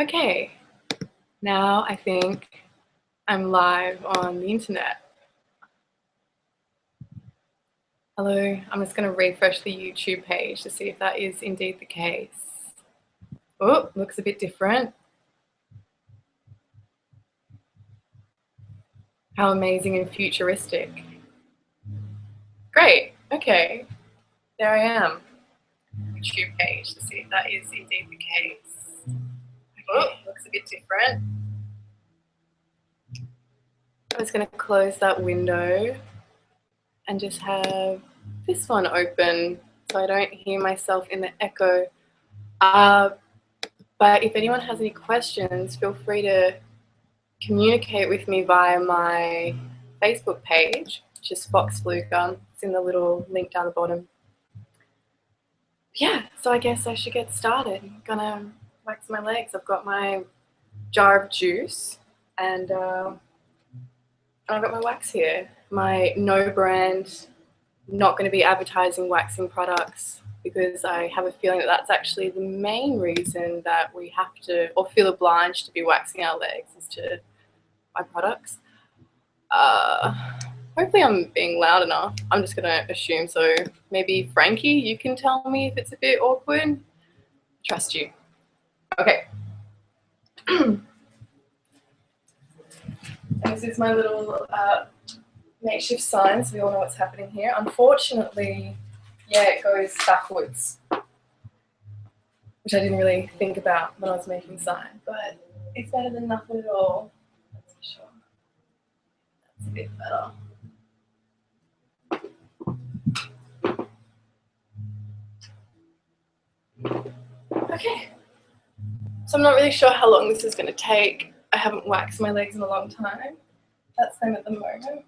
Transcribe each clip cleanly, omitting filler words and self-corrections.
Okay, now I think I'm live on the internet. Hello, I'm just going to refresh the YouTube page to see if that is indeed the case. Oh, looks a bit different. How amazing and futuristic. Great, okay, there I am. YouTube page to see if that is indeed the case. Oh, looks a bit different. I'm just going to close that window and just have this one open so I don't hear myself in the echo. But if anyone has any questions, feel free to communicate with me via my Facebook page, which is Fox Fluker. It's in the little link down the bottom. Yeah, so I guess I should get started. I'm gonna wax my legs. I've got my jar of juice and I've got my wax here. My no brand, not going to be advertising waxing products because I have a feeling that that's actually the main reason that we have to or feel obliged to be waxing our legs is to buy products. Hopefully I'm being loud enough. I'm just going to assume so. Maybe Frankie, you can tell me if it's a bit awkward. Trust you. Okay. This is my little makeshift sign, so we all know what's happening here. Unfortunately, yeah, it goes backwards, which I didn't really think about when I was making sign, but it's better than nothing at all. That's for sure. That's a bit better. Okay, so I'm not really sure how long this is going to take. I haven't waxed my legs in a long time. That's them at the moment.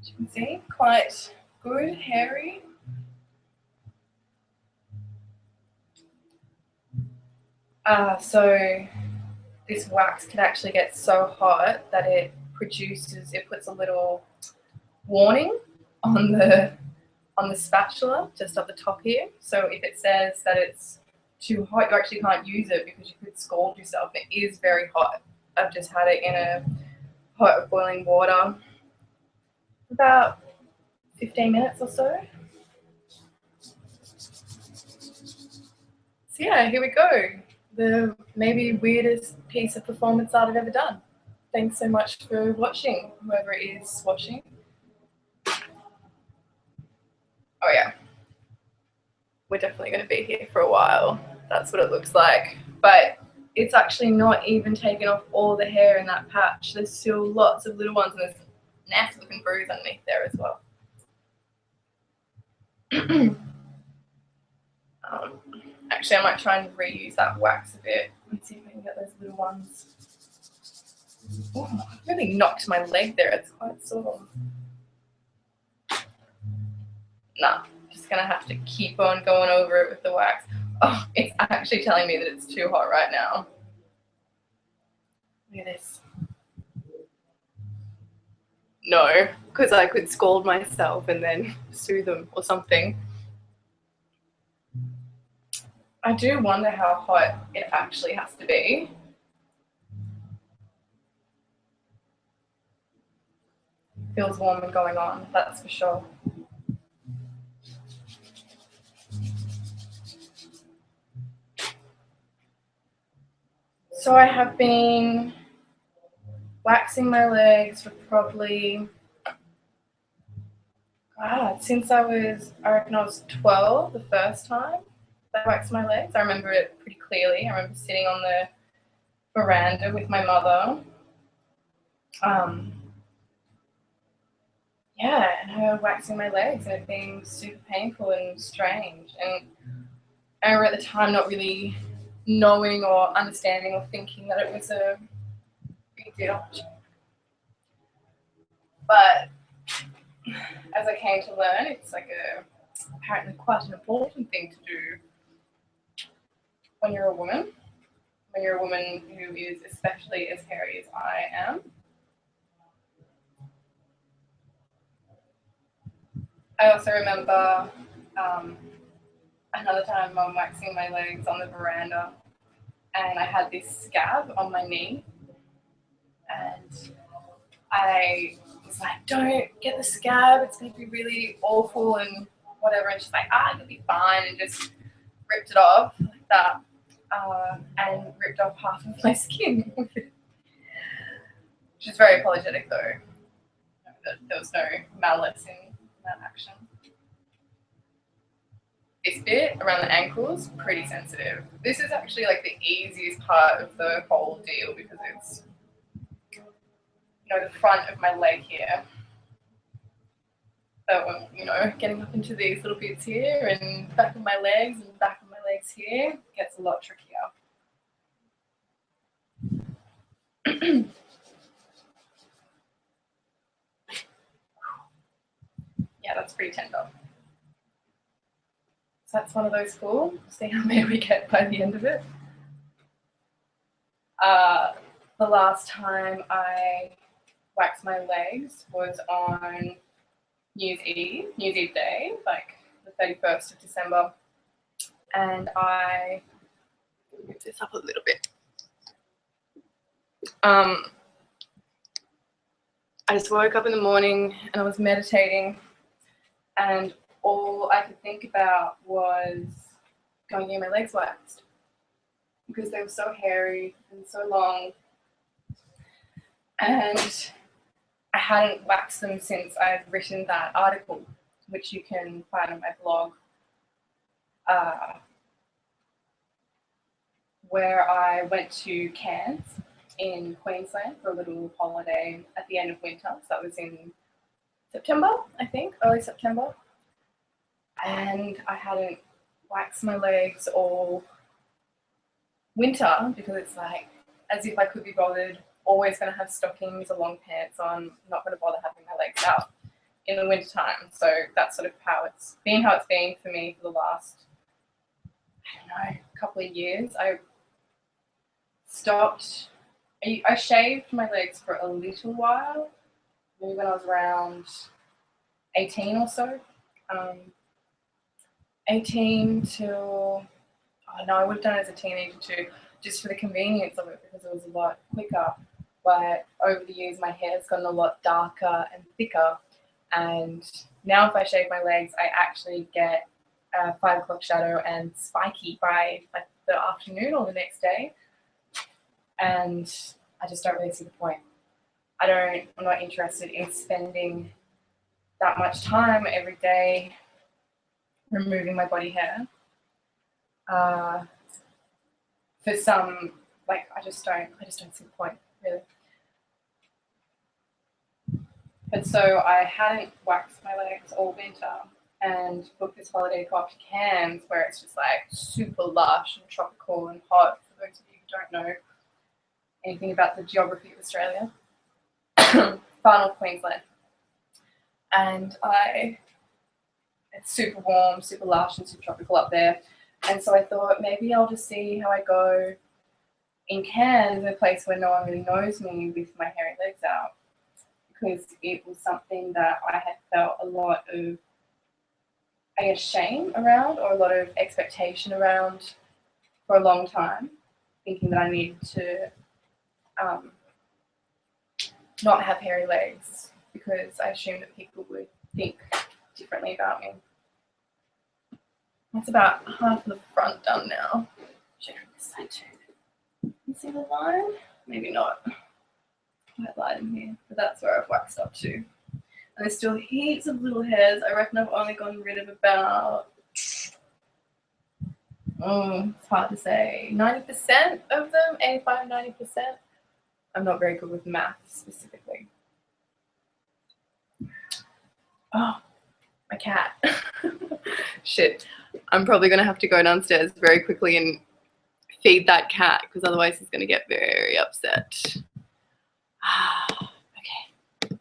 As you can see, quite good, hairy. So this wax can actually get so hot that it puts a little warning on the spatula just at the top here. So if it says that it's too hot, you actually can't use it because you could scald yourself. It is very hot. I've just had it in a pot of boiling water about 15 minutes or so. So yeah, here we go. The maybe weirdest piece of performance art I've ever done. Thanks so much for watching, whoever is watching. Oh yeah, we're definitely going to be here for a while. That's what it looks like. But it's actually not even taken off all the hair in that patch. There's still lots of little ones and there's a nasty looking bruise underneath there as well. Actually, I might try and reuse that wax a bit and see if I can get those little ones. Oh, I really knocked my leg there. It's quite sore. Nah, just gonna have to keep on going over it with the wax. Oh, it's actually telling me that it's too hot right now. Look at this. No, because I could scald myself and then sue them or something. I do wonder how hot it actually has to be. Feels warm and going on, that's for sure. So I have been waxing my legs for probably, since I reckon I was 12 the first time that I waxed my legs. I remember it pretty clearly. I remember sitting on the veranda with my mother. Yeah, and her waxing my legs and it being super painful and strange. And I remember at the time not really knowing or understanding or thinking that it was a big deal. But as I came to learn, it's like apparently quite an important thing to do when you're a woman. When you're a woman who is especially as hairy as I am. I also remember another time I'm waxing my legs on the veranda and I had this scab on my knee, and I was like, don't get the scab, it's going to be really awful and whatever. And she's like, it'll be fine, and just ripped it off like that, and ripped off half of my skin. She's very apologetic though. There was no malice in that action. This bit around the ankles, pretty sensitive. This is actually like the easiest part of the whole deal because it's, the front of my leg here. But when, getting up into these little bits here and back of my legs and back of my legs here gets a lot trickier. Yeah, that's pretty tender. So that's one of those cool. See how many we get by the end of it. The last time I waxed my legs was on New Year's Eve Day, like the 31st of December. And I move this up a little bit. I just woke up in the morning and I was meditating, and all I could think about was going to get my legs waxed because they were so hairy and so long, and I hadn't waxed them since I'd written that article, which you can find on my blog, where I went to Cairns in Queensland for a little holiday at the end of winter. So that was in September, I think, early September. And I hadn't waxed my legs all winter because it's like, as if I could be bothered, always going to have stockings or long pants on, not going to bother having my legs out in the winter time. So that's sort of how it's been for me for the last, couple of years. I stopped. I shaved my legs for a little while, maybe when I was around 18 or so. 18 till, I would have done it as a teenager too, just for the convenience of it because it was a lot quicker. But over the years, my hair's gotten a lot darker and thicker. And now if I shave my legs, I actually get a 5 o'clock shadow and spiky by like the afternoon or the next day. And I just don't really see the point. I'm not interested in spending that much time every day removing my body hair for some, I just don't see the point, really. But so I hadn't waxed my legs all winter and booked this holiday to go up to Cairns, where it's just like super lush and tropical and hot, for those of you who don't know anything about the geography of Australia. Far north Queensland. And it's super warm, super lush and super tropical up there. And so I thought maybe I'll just see how I go in Cairns, a place where no one really knows me, with my hairy legs out. Because it was something that I had felt a lot of, shame around, or a lot of expectation around for a long time, thinking that I needed to not have hairy legs because I assumed that people would think differently about me. That's about half of the front done now. Check this side too. You see the line? Maybe not. Quite light in here, but that's where I've waxed up to. And there's still heaps of little hairs. I reckon I've only gotten rid of about, it's hard to say, 90% of them, 85, 90%. I'm not very good with math specifically. Oh, my cat. Shit. I'm probably going to have to go downstairs very quickly and feed that cat because otherwise he's going to get very upset. Okay.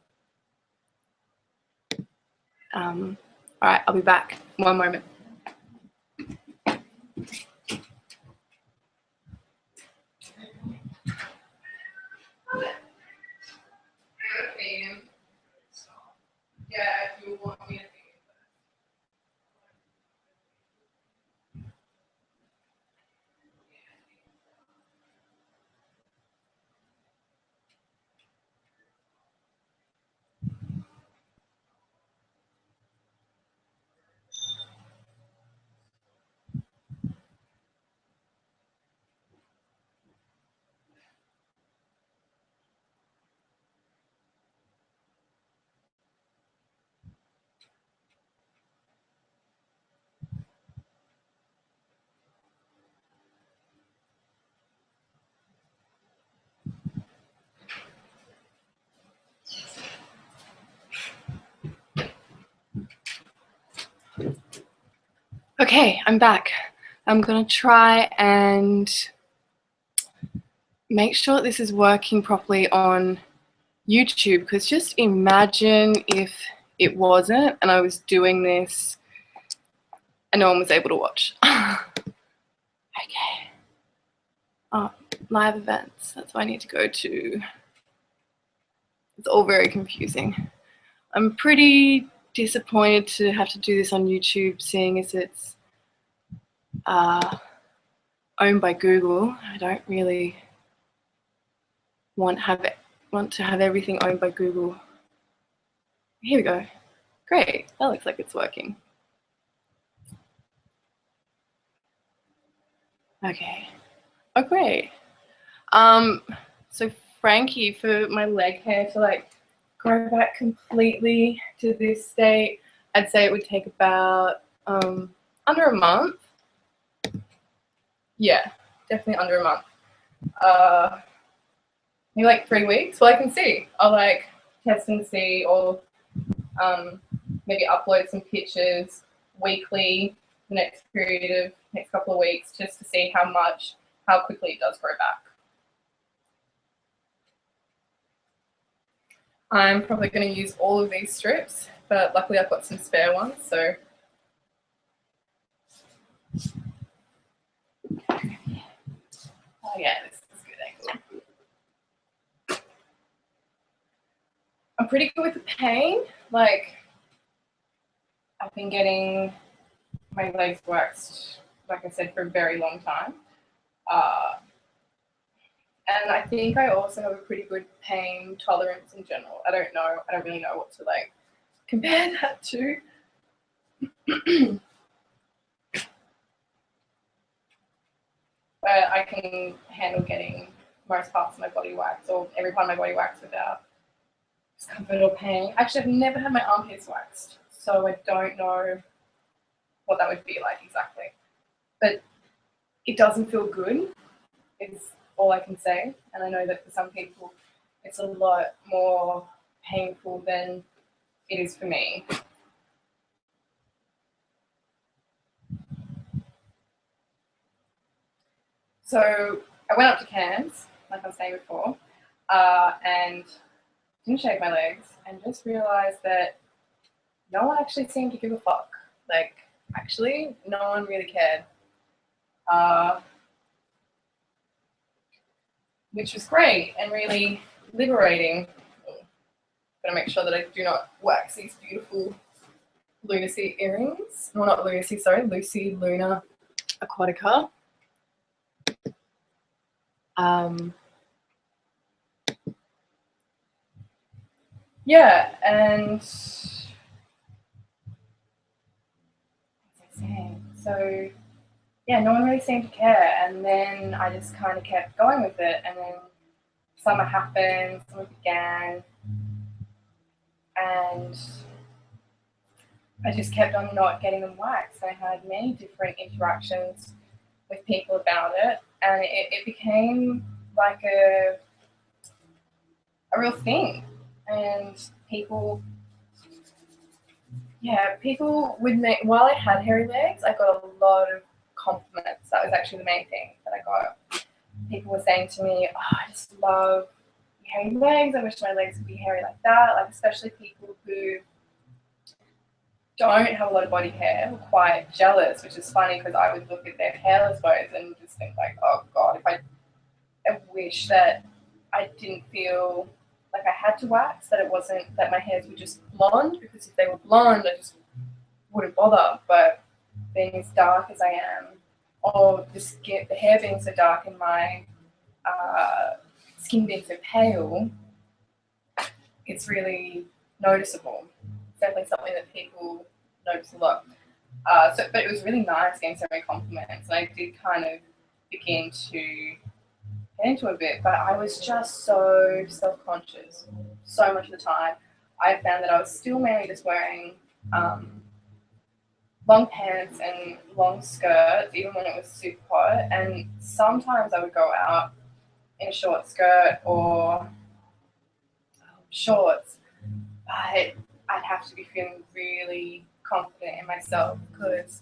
All right, I'll be back. One moment. Yeah, if you want me to. Okay, I'm back. I'm gonna try and make sure this is working properly on YouTube, because just imagine if it wasn't and I was doing this and no one was able to watch. Okay. Oh, live events. That's what I need to go to. It's all very confusing. I'm pretty disappointed to have to do this on YouTube, seeing as it's owned by Google. I don't really want to have everything owned by Google. Here we go. Great. That looks like it's working. Okay. Oh, great. So Frankie, for my leg hair to like grow back completely to this state, I'd say it would take about under a month. Yeah, definitely under a month. Maybe like 3 weeks. Well, I can see. I'll like test and see, or maybe upload some pictures weekly the next couple of weeks, just to see how quickly it does grow back. I'm probably going to use all of these strips, but luckily I've got some spare ones, so. Oh yeah, this is good angle. I'm pretty good with the pain. Like, I've been getting my legs waxed, like I said, for a very long time. And I think I also have a pretty good pain tolerance in general. I don't really know what to like compare that to. But I can handle getting most parts of my body waxed, or every part of my body waxed, without discomfort or pain. Actually, I've never had my armpits waxed, so I don't know what that would be like exactly. But it doesn't feel good, is all I can say. And I know that for some people, it's a lot more painful than it is for me. So I went up to Cairns, like I was saying before, and didn't shave my legs, and just realised that no one actually seemed to give a fuck. Like, actually, no one really cared. Which was great and really liberating. Gotta make sure that I do not wax these beautiful Lunacy earrings. Well, not Lunacy, sorry, Lucy Luna Aquatica. Yeah, and so yeah, no one really seemed to care, and then I just kind of kept going with it, and then summer happened, summer began, and I just kept on not getting them waxed. I had many different interactions with people about it, and it became like a real thing. And people would make, while I had hairy legs, I got a lot of compliments. That was actually the main thing that I got. People were saying to me, oh, I just love hairy legs. I wish my legs would be hairy like that. Like, especially people who don't have a lot of body hair were quite jealous, which is funny because I would look at their hairless boys and just think like, oh God, I wish that I didn't feel like I had to wax, that it wasn't that my hairs were just blonde, because if they were blonde, I just wouldn't bother. But being as dark as I am, or the hair being so dark and my skin being so pale, it's really noticeable. It's definitely something that people notice a lot. But it was really nice getting so many compliments, and I did kind of begin to get into it a bit, but I was just so self-conscious so much of the time. I found that I was still mainly just wearing long pants and long skirts, even when it was super hot. And sometimes I would go out in a short skirt or shorts, but I'd have to be feeling really confident in myself, because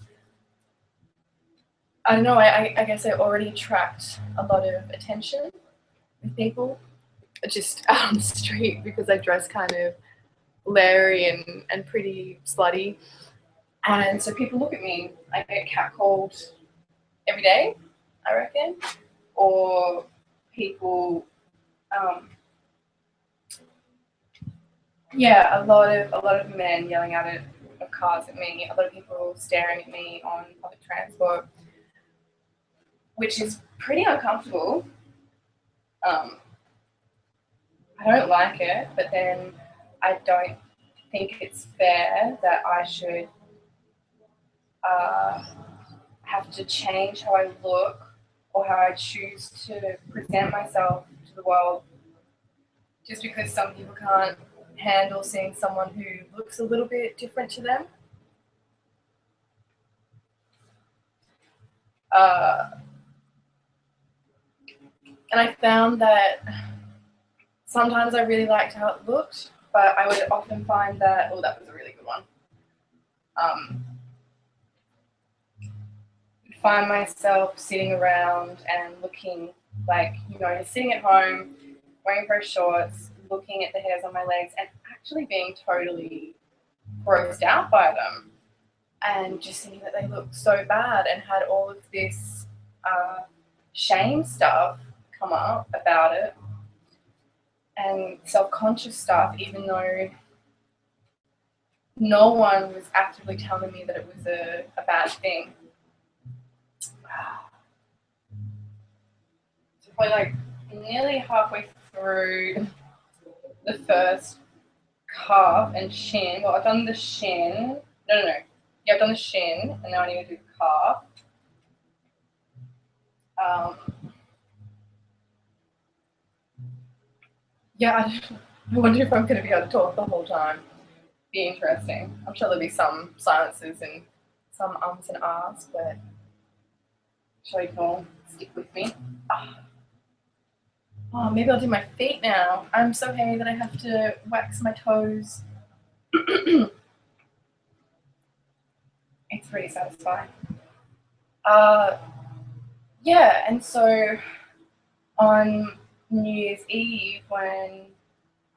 I don't know, I guess I already attract a lot of attention with people just out on the street because I dress kind of leery and pretty slutty. And so people look at me, I get catcalled every day, I reckon, or people, yeah, a lot of men yelling out of cars at me, a lot of people staring at me on public transport, which is pretty uncomfortable. I don't like it, but then I don't think it's fair that I should have to change how I look or how I choose to present myself to the world just because some people can't handle seeing someone who looks a little bit different to them. And I found that sometimes I really liked how it looked, but I would often find that, oh, that was a really good one. Find myself sitting around and looking like, sitting at home, wearing fresh shorts, looking at the hairs on my legs and actually being totally grossed out by them and just thinking that they looked so bad and had all of this shame stuff come up about it and self-conscious stuff, even though no one was actively telling me that it was a bad thing. So we're like nearly halfway through the first calf and shin. Well, I've done the shin. No. Yeah, I've done the shin, and now I need to do the calf. Yeah, I wonder if I'm going to be able to talk the whole time. Be interesting. I'm sure there'll be some silences and some ums and ahs, but I'm sure you can all stick with me. Oh, maybe I'll do my feet now. I'm so hairy that I have to wax my toes. It's pretty satisfying. Yeah, and so on New Year's Eve when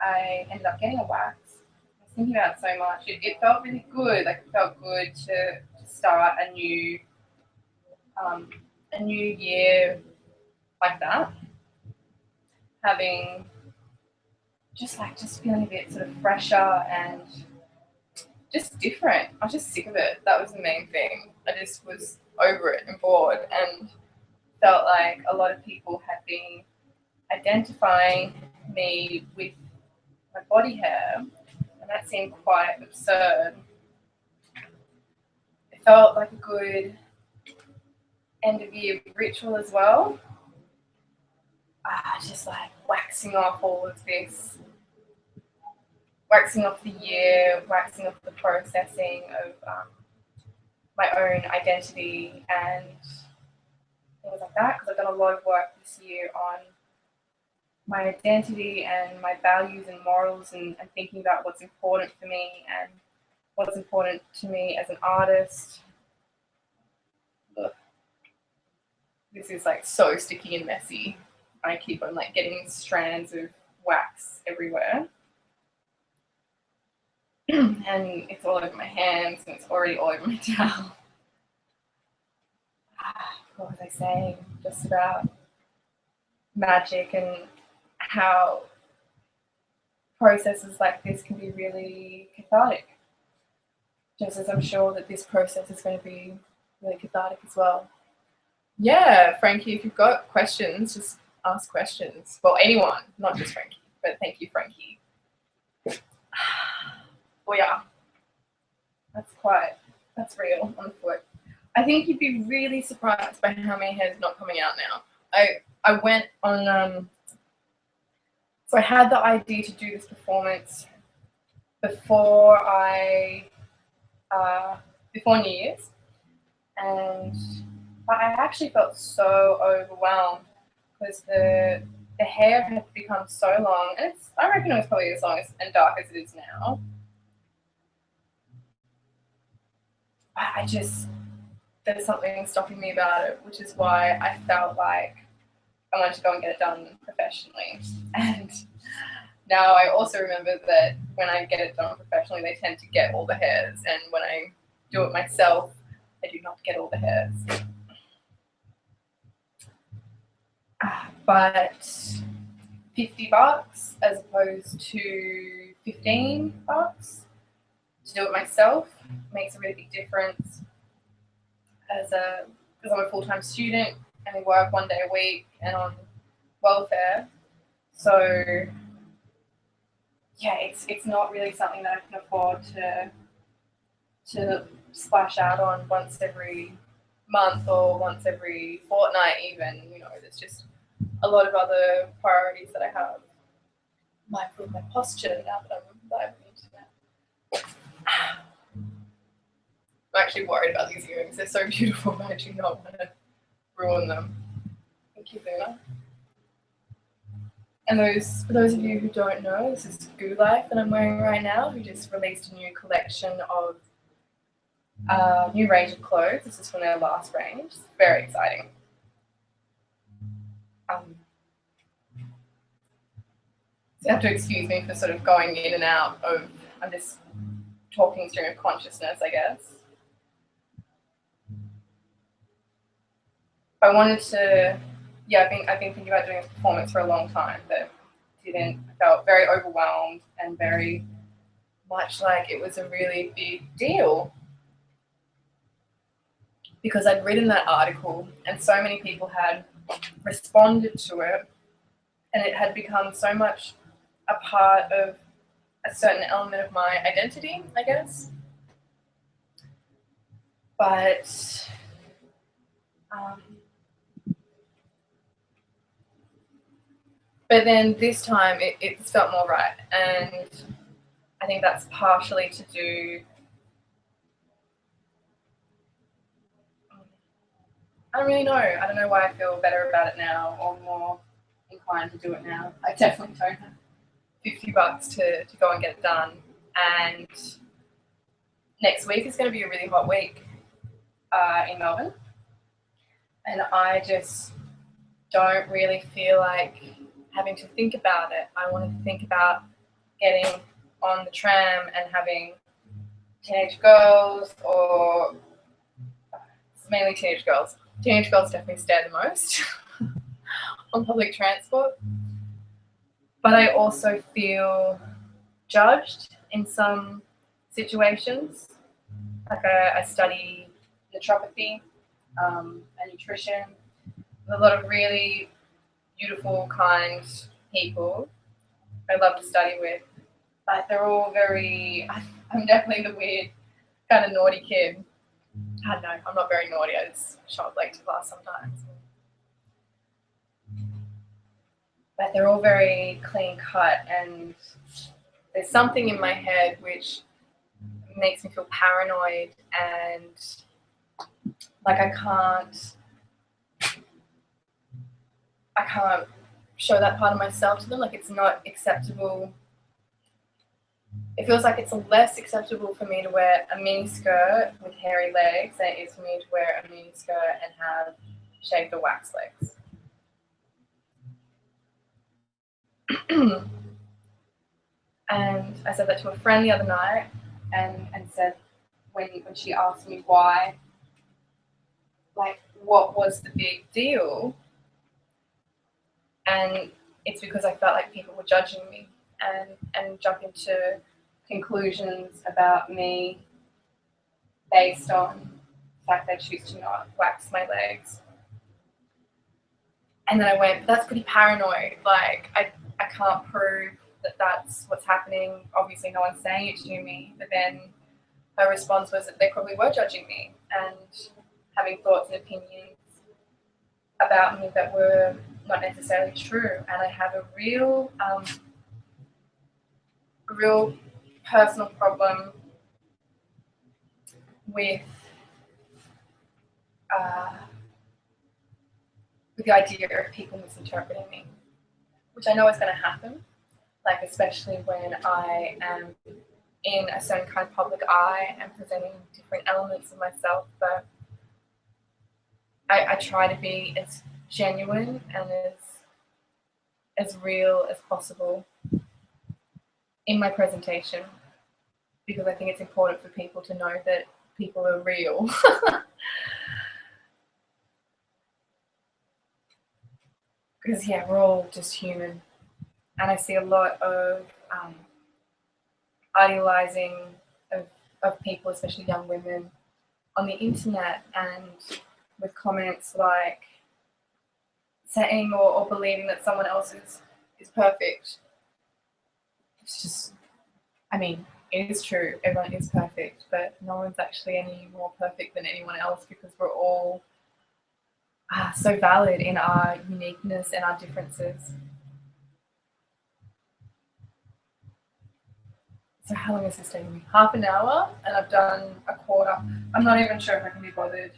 I ended up getting a wax, I was thinking about it so much. It felt really good. Like it felt good to start a new year like that. Having just feeling a bit sort of fresher and just different. I was just sick of it. That was the main thing. I just was over it and bored and felt like a lot of people had been identifying me with my body hair, and that seemed quite absurd. It felt like a good end of year ritual as well. Just like waxing off all of this, waxing off the year, waxing off the processing of my own identity and things like that, because I've done a lot of work this year on my identity and my values and morals and thinking about what's important for me and what's important to me as an artist. Ugh. This is like so sticky and messy. I keep on like getting strands of wax everywhere. And it's all over my hands and it's already all over my towel. What was I saying? Just about magic and how processes like this can be really cathartic. Just as I'm sure that this process is going to be really cathartic as well. Yeah, Frankie, if you've got questions, just ask questions. Well, anyone, not just Frankie, but thank you, Frankie. Oh yeah, that's real on the foot. I think you'd be really surprised by how many hair's not coming out now. I went on, so I had the idea to do this performance before before New Year's, but I actually felt so overwhelmed because the hair had become so long, and I reckon it was probably as long and dark as it is now. there's something stopping me about it, which is why I felt like I wanted to go and get it done professionally. And now I also remember that when I get it done professionally, they tend to get all the hairs, and when I do it myself, I do not get all the hairs. But $50 as opposed to $15 to do it myself makes a really big difference. Because I'm a full-time student and I work 1 day a week and on welfare, so yeah, it's not really something that I can afford to splash out on once every month or once every fortnight even. You know, there's just a lot of other priorities that I have. Mindful of my posture now that I'm diving into that. I'm actually worried about these earrings. They're so beautiful, but I do not want to ruin them. Thank you, Luna. And for those of you who don't know, this is Goo Life that I'm wearing right now, who just released a new collection of new range of clothes. This is from their last range. It's very exciting. So you have to excuse me for sort of going in and out of, I'm just talking stream of consciousness, I guess. I wanted to, yeah, I've been thinking about doing a performance for a long time, but I felt very overwhelmed and very much like it was a really big deal, because I'd written that article and so many people had responded to it, and it had become so much a part of a certain element of my identity, I guess. But then this time it felt more right, and I think that's partially to do, I don't really know. I don't know why I feel better about it now or more inclined to do it now. I definitely don't have $50 to go and get it done. And next week is going to be a really hot week in Melbourne. And I just don't really feel like having to think about it. I wanted to think about getting on the tram and having teenage girls, or it's mainly teenage girls. Teenage girls definitely stare the most on public transport. But I also feel judged in some situations. Like I study naturopathy and nutrition with a lot of really beautiful, kind people I love to study with. But they're all very, I'm definitely the weird kind of naughty kid. I don't know, I'm not very naughty, I just show up late to class sometimes. But they're all very clean cut, and there's something in my head which makes me feel paranoid, and like I can't show that part of myself to them. Like, it's not acceptable. It feels like it's less acceptable for me to wear a mini skirt with hairy legs than it is for me to wear a mini skirt and have shaved or waxed legs. And I said that to a friend the other night, and said, when she asked me why, like, what was the big deal? And it's because I felt like people were judging me and jumping to conclusions about me based on the fact that I choose to not wax my legs. And then I went, but that's pretty paranoid. Like, I can't prove that that's what's happening. Obviously, no one's saying it to me. But then her response was that they probably were judging me and having thoughts and opinions about me that were not necessarily true. And I have a real personal problem with the idea of people misinterpreting me, which I know is going to happen, like especially when I am in a certain kind of public eye and presenting different elements of myself. But I try to be as genuine and as real as possible in my presentation, because I think it's important for people to know that people are real. Because yeah, we're all just human, and I see a lot of idealizing of people, especially young women, on the internet, and with comments like saying or believing that someone else is perfect. It's just, I mean, it is true, everyone is perfect, but no one's actually any more perfect than anyone else, because we're all so valid in our uniqueness and our differences. So how long is this taking me? Half an hour, and I've done a quarter. I'm not even sure if I can be bothered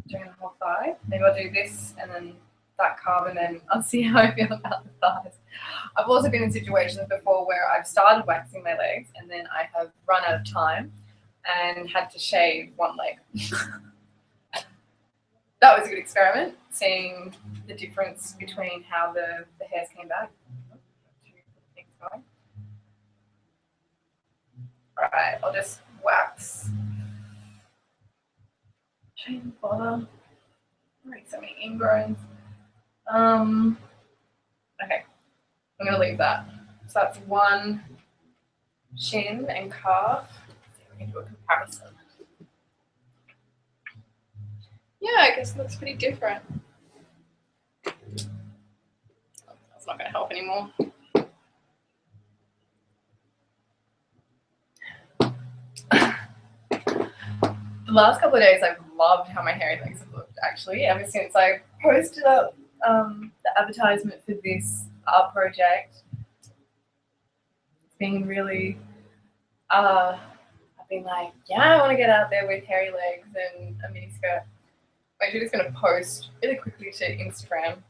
doing the whole thigh. Maybe I'll do this and then that carve, and then I'll see how I feel about the thighs. I've also been in situations before where I've started waxing my legs and then I have run out of time and had to shave one leg. That was a good experiment, seeing the difference between how the hairs came back. Alright, I'll just wax. Shouldn't bother. Make so many ingrowns. Okay, I'm gonna leave that. So that's one shin and calf. We can do a comparison. Yeah, I guess it looks pretty different. That's not gonna help anymore. The last couple of days, I've loved how my hairy legs have looked, actually, ever since I posted up the advertisement for this art project. It's been really, I've been like, yeah, I want to get out there with hairy legs and a miniskirt. I'm actually just going to post really quickly to Instagram.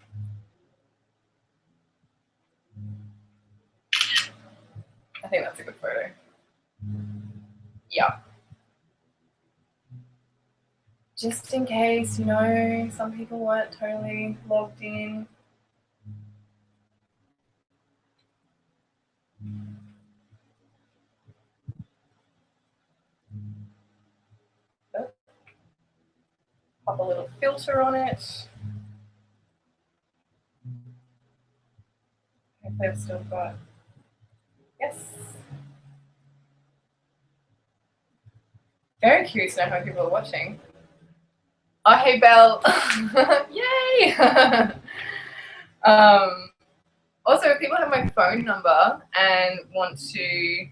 I think that's a good photo. Yeah. Just in case, you know, some people weren't totally logged in. Oh. Pop a little filter on it. Hopefully I've still got, yes. Very curious to know how many people are watching. Oh, hey, Belle. Yay! Also, if people have my phone number and want to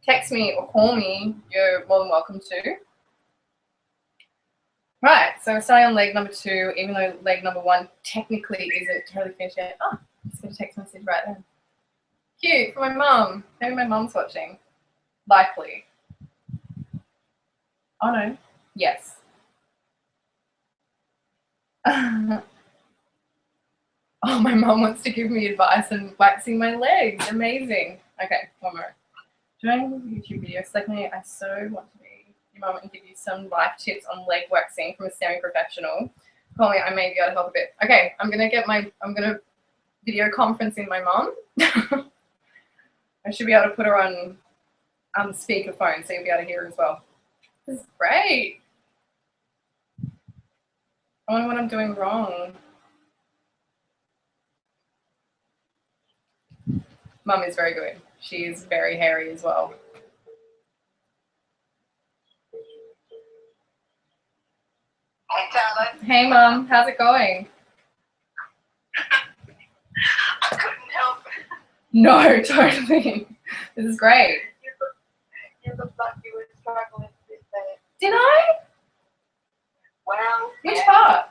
text me or call me, you're more than welcome to. Right, so we're starting on leg number 2, even though leg number 1 technically isn't totally finished yet. Oh, just got a text message right then. Cute, for my mum. Maybe my mum's watching. Likely. Oh no, yes. Oh, my mum wants to give me advice on waxing my legs. Amazing. Okay, one more. Doing YouTube videos, like me, I so want to be your mum and give you some life tips on leg waxing from a semi-professional. Call me, I may be able to help a bit. Okay, I'm gonna video conferencing my mum. I should be able to put her on speakerphone so you'll be able to hear her as well. This is great. I wonder what I'm doing wrong. Mum is very good. She is very hairy as well. Hey, darling. Hey, Mum. How's it going? I couldn't help it. No, totally. This is great. You look like you were struggling with that. Did I? Well, Which part?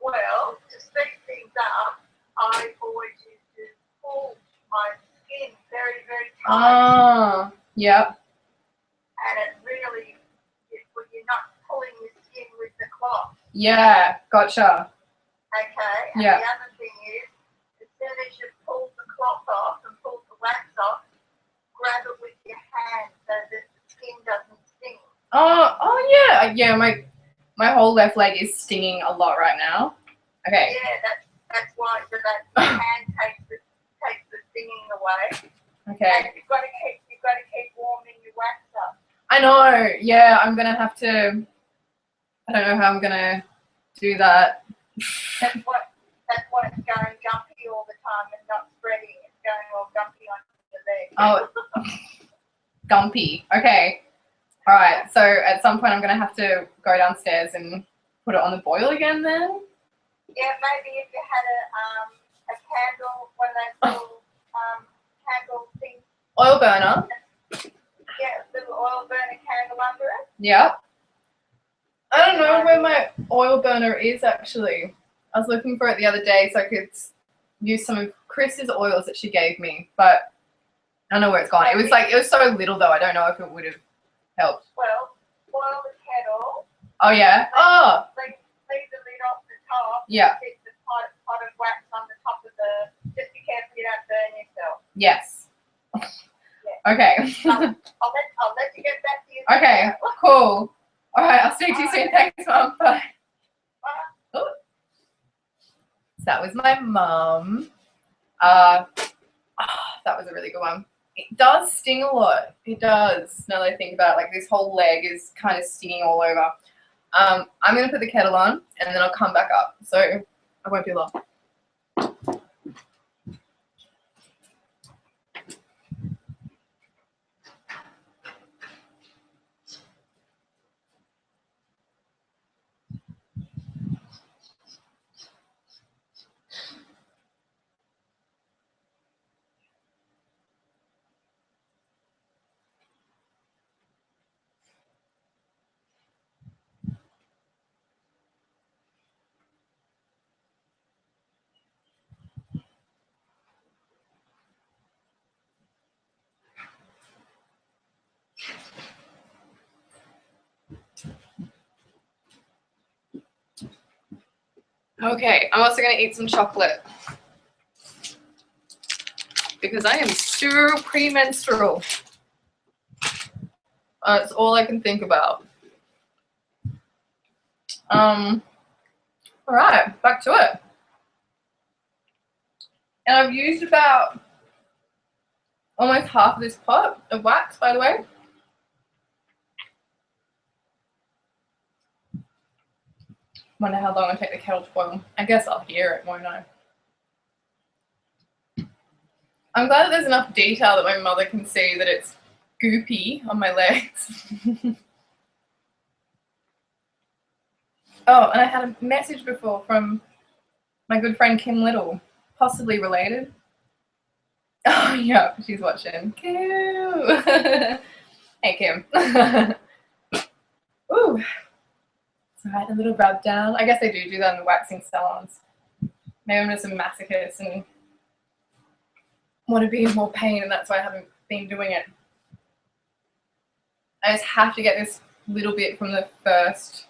Well, to speed things up, I always used to pull my skin very, very tight. Oh, yep. And it really, when you're not pulling your skin with the cloth. Yeah, gotcha. Okay. And Yeah. the other thing is, as soon as you pull the cloth off and pull the wax off, grab it with your hand so that the skin doesn't sting. Oh yeah. My My whole left leg is stinging a lot right now. Okay. Yeah, that's why. So that can take the stinging away. Okay. And you've got to keep warming your wax up. I know. Yeah, I'm gonna have to. I don't know how I'm gonna do that. That's what it's going jumpy all the time and not spreading. It's going all jumpy on your leg. Oh, gumpy. Okay. All right. So at some point, I'm gonna have to go downstairs and put it on the boil again. Then. Yeah, maybe if you had a candle, one of those little candle things. Oil burner. Yeah, a little oil burner candle under it. Yep. I don't know where my oil burner is actually. I was looking for it the other day so I could use some of Chris's oils that she gave me, but I don't know where it's gone. It was so little though. I don't know if it would have helped. Well, boil the kettle. Oh yeah. Oh. Leave the lid off the top. Yeah. Keep the pot of wax on the top of the. Just be careful you don't burn yourself. Yes. Yeah. Okay. I'll let you get back to your. Okay. Cool. All right. I'll speak to you soon. Thanks, Mum. Bye. Oh. So that was my mum. That was a really good one. It does sting a lot. It does. Now that I think about it, like this whole leg is kind of stinging all over. I'm going to put the kettle on and then I'll come back up. So I won't be long. Okay, I'm also going to eat some chocolate because I am so premenstrual. That's all I can think about. All right, back to it. And I've used about almost half of this pot of wax, by the way. Wonder how long it'll take the kettle to boil. I guess I'll hear it, won't I? I'm glad that there's enough detail that my mother can see that it's goopy on my legs. Oh, and I had a message before from my good friend Kim Little, possibly related. Oh, yeah, she's watching. Kim. Hey, Kim. Ooh. Right, a little rub down. I guess they do that in the waxing salons. Maybe I'm just a masochist and want to be in more pain, and that's why I haven't been doing it. I just have to get this little bit from the first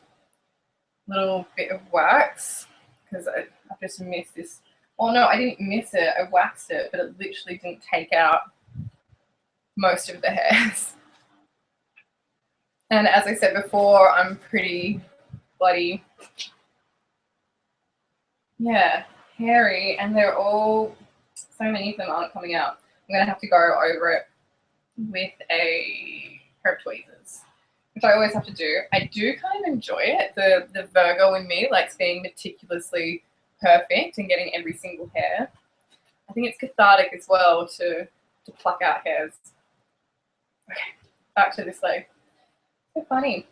little bit of wax because I've just missed this. Oh no, I didn't miss it. I waxed it, but it literally didn't take out most of the hairs. And as I said before, I'm pretty bloody, yeah, hairy, and they're all, so many of them aren't coming out. I'm gonna have to go over it with a pair of tweezers, which I always have to do. I do kind of enjoy it. The Virgo in me likes being meticulously perfect and getting every single hair. I think it's cathartic as well to pluck out hairs. Okay, back to this leg. So funny.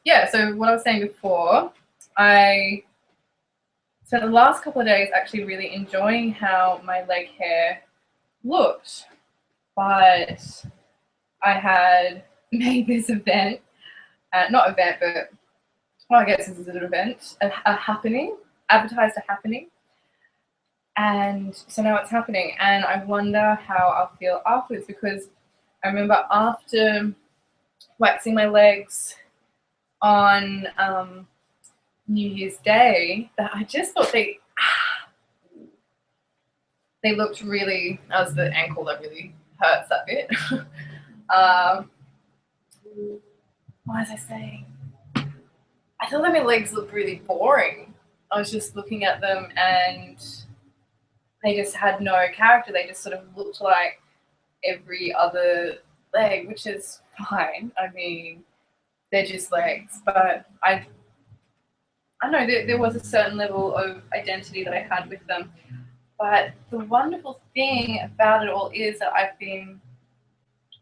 Yeah, so what I was saying before, I spent the last couple of days actually really enjoying how my leg hair looked, but I had made this event, not event, but well, I guess this is an event, a happening, advertised a happening, and so now it's happening, and I wonder how I'll feel afterwards, because I remember after waxing my legs on New Year's Day that I just thought they looked really, that was the ankle that really hurts that bit. What was I saying? I thought that my legs looked really boring. I was just looking at them and they just had no character. They just sort of looked like every other leg, which is fine. I mean, they're just legs, but I don't know, there was a certain level of identity that I had with them. But the wonderful thing about it all is that I've been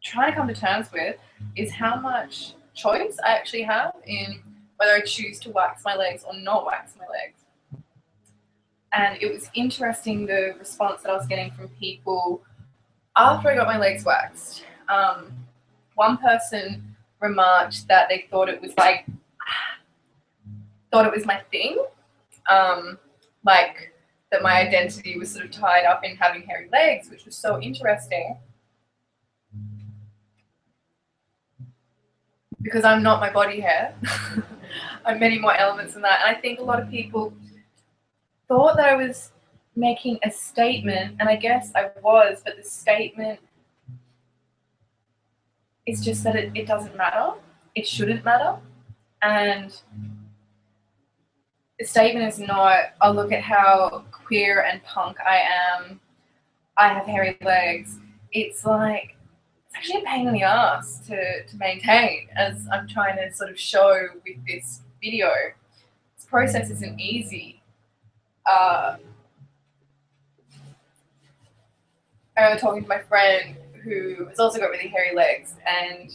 trying to come to terms with is how much choice I actually have in whether I choose to wax my legs or not wax my legs. And it was interesting the response that I was getting from people after I got my legs waxed. One person remarked that they thought it was like, thought it was my thing, like that my identity was sort of tied up in having hairy legs, which was so interesting because I'm not my body hair. I'm many more elements than that. And I think a lot of people thought that I was making a statement, and I guess I was, but the statement is just that it doesn't matter. It shouldn't matter. And the statement is not, oh, look at how queer and punk I am. I have hairy legs. It's like, it's actually a pain in the ass to maintain, as I'm trying to sort of show with this video. This process isn't easy. I remember talking to my friend who has also got really hairy legs, and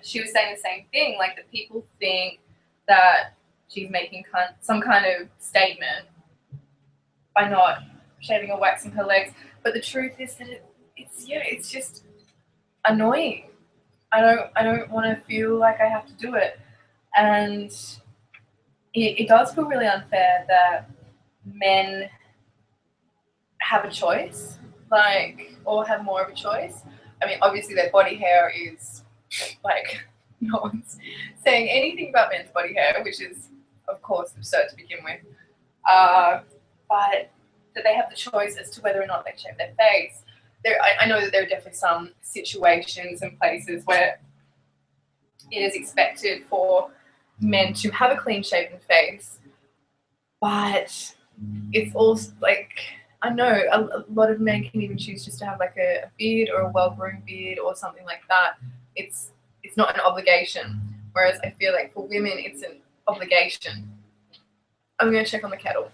she was saying the same thing, like that people think that she's making some kind of statement by not shaving or waxing her legs, but the truth is that it's just annoying. I don't want to feel like I have to do it, and it does feel really unfair that men have a choice, like, or have more of a choice. I mean, obviously their body hair is like, no one's saying anything about men's body hair, which is of course absurd to begin with. But that they have the choice as to whether or not they shave their face. I know that there are definitely some situations and places where it is expected for men to have a clean-shaven face, but it's also like, I know a lot of men can even choose just to have like a beard or a well-groomed beard or something like that. It's not an obligation, whereas I feel like for women it's an obligation. I'm going to check on the kettle.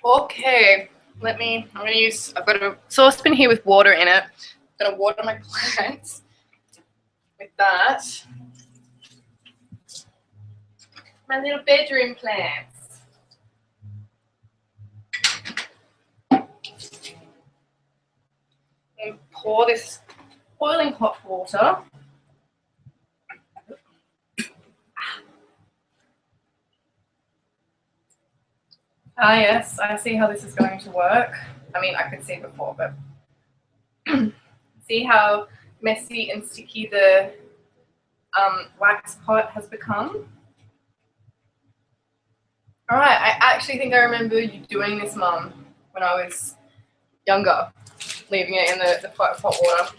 Okay, I'm gonna use, I've got a saucepan here with water in it. I'm gonna water my plants with that. My little bedroom plants. And pour this boiling hot water. Ah yes, I see how this is going to work. I mean, I could see before, but see how messy and sticky the wax pot has become? All right, I actually think I remember you doing this, Mum, when I was younger, leaving it in the pot of hot water.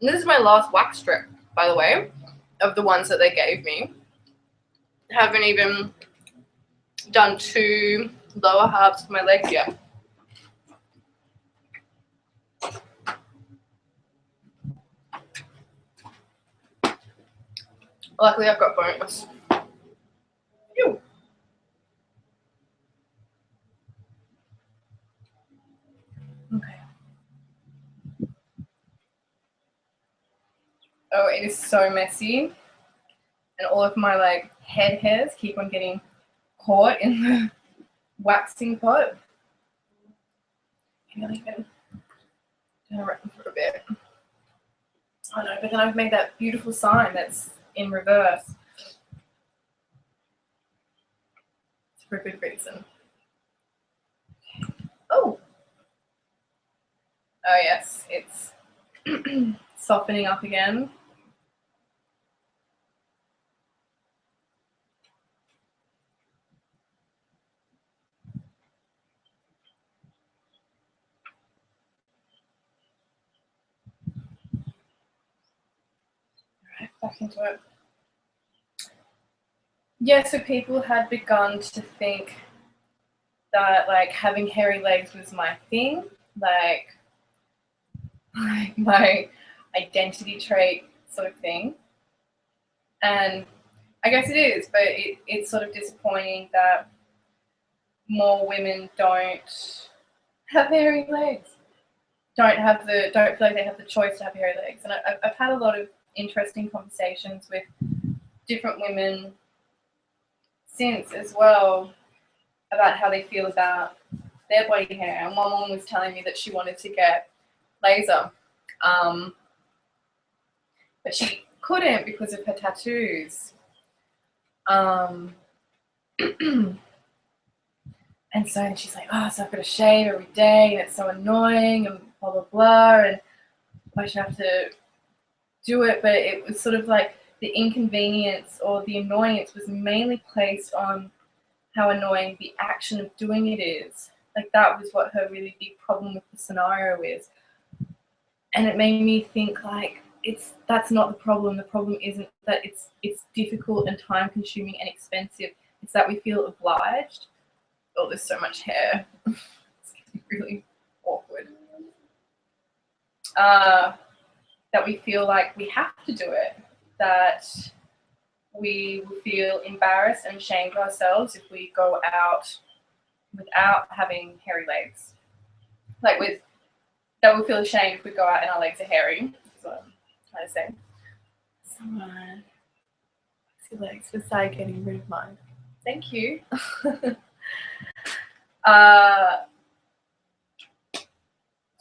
This is my last wax strip, by the way, of the ones that they gave me. I haven't even done 2 lower halves of my legs yet. Luckily, I've got boneless. Ew. Okay. Oh, make this so messy, and all of my like head hairs keep on getting caught in the waxing pot. Maybe I'll even turn around for a bit. Oh no, but then I've made that beautiful sign that's in reverse. It's for a good reason. Oh! Oh yes, it's softening up again. Alright, back into it. Yeah, so people had begun to think that like having hairy legs was my thing, like my identity trait sort of thing. And I guess it is, but it's sort of disappointing that more women don't have hairy legs, don't feel like they have the choice to have hairy legs. And I've had a lot of interesting conversations with different women since as well about how they feel about their body hair. And one woman was telling me that she wanted to get laser, but she couldn't because of her tattoos. And so she's like, oh, so I've got to shave every day, and it's so annoying, and blah, blah, blah, and I should have to do it. But it was sort of like the inconvenience or the annoyance was mainly placed on how annoying the action of doing it is. Like that was what her really big problem with the scenario is. And it made me think like, that's not the problem. The problem isn't that it's difficult and time consuming and expensive. It's that we feel obliged. Oh, there's so much hair. It's getting really awkward. That we feel like we have to do it. That we will feel embarrassed and ashamed of ourselves if we go out without having hairy legs. Like that we'll feel ashamed if we go out and our legs are hairy. That's what I'm trying to say. Someone, your legs beside getting rid of mine. Thank you. Yeah,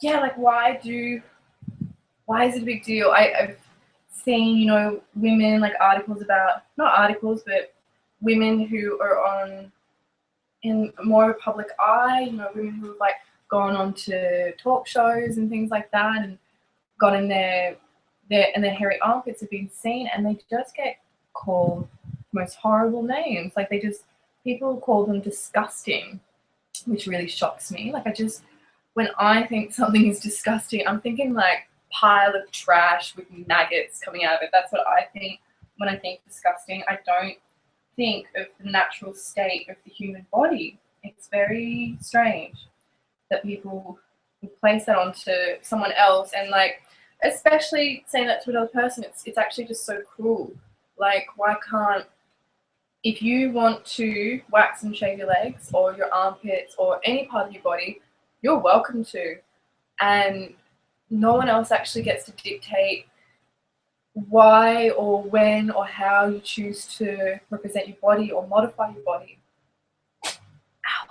like why is it a big deal? I've seen, you know, women, like articles about, not articles, but women who are in more of a public eye, you know, women who have like gone on to talk shows and things like that and got in their hairy armpits have been seen, and they just get called the most horrible names. Like people call them disgusting, which really shocks me. Like when I think something is disgusting, I'm thinking like pile of trash with maggots coming out of it. That's what I think when I think disgusting. I don't think of the natural state of the human body. It's very strange that people would place that onto someone else, and like especially saying that to another person, it's actually just so cruel. Like why can't, if you want to wax and shave your legs or your armpits or any part of your body, you're welcome to. And no one else actually gets to dictate why or when or how you choose to represent your body or modify your body. Ow.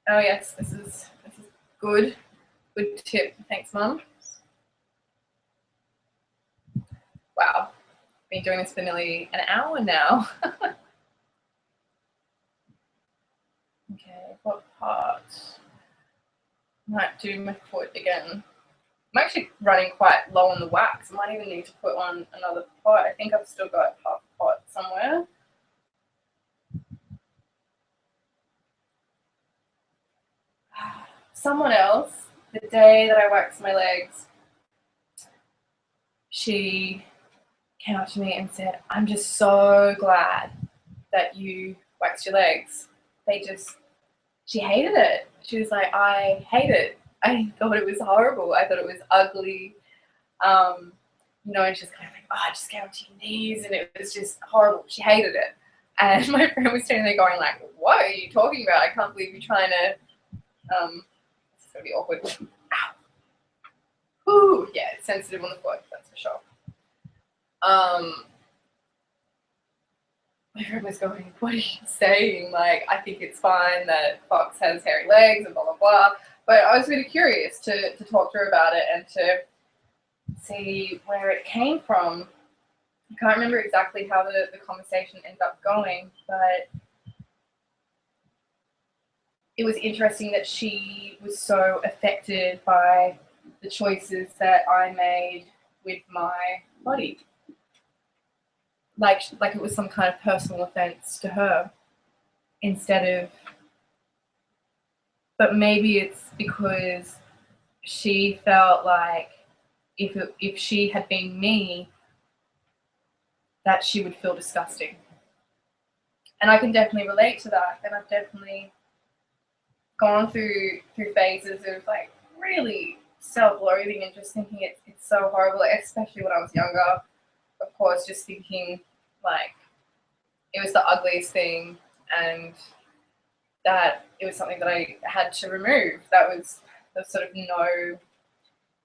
Oh yes, this is good. Good tip. Thanks, Mum. Wow. Been doing this for nearly an hour now. Okay, what part? Might do my foot again. I'm actually running quite low on the wax. I might even need to put on another pot. I think I've still got half a pot somewhere. Someone else, the day that I waxed my legs, she came up to me and said, I'm just so glad that you waxed your legs. She hated it. She was like, I hate it. I thought it was horrible. I thought it was ugly. You know, and she's kind of like, oh, just get onto your knees, and it was just horrible. She hated it. And my friend was standing there going like, what are you talking about? I can't believe you're trying to, it's gonna be awkward. Ow. Ooh, yeah, it's sensitive on the foot, that's for sure. Everyone's going, what are you saying? Like, I think it's fine that Fox has hairy legs and blah, blah, blah. But I was really curious to talk to her about it and to see where it came from. I can't remember exactly how the conversation ended up going, but it was interesting that she was so affected by the choices that I made with my body. Like it was some kind of personal offense to her instead of, but maybe it's because she felt like if she had been me, that she would feel disgusting. And I can definitely relate to that. And I've definitely gone through phases of like really self-loathing and just thinking it's so horrible, especially when I was younger. Of course, just thinking like it was the ugliest thing and that it was something that I had to remove. That was the sort of no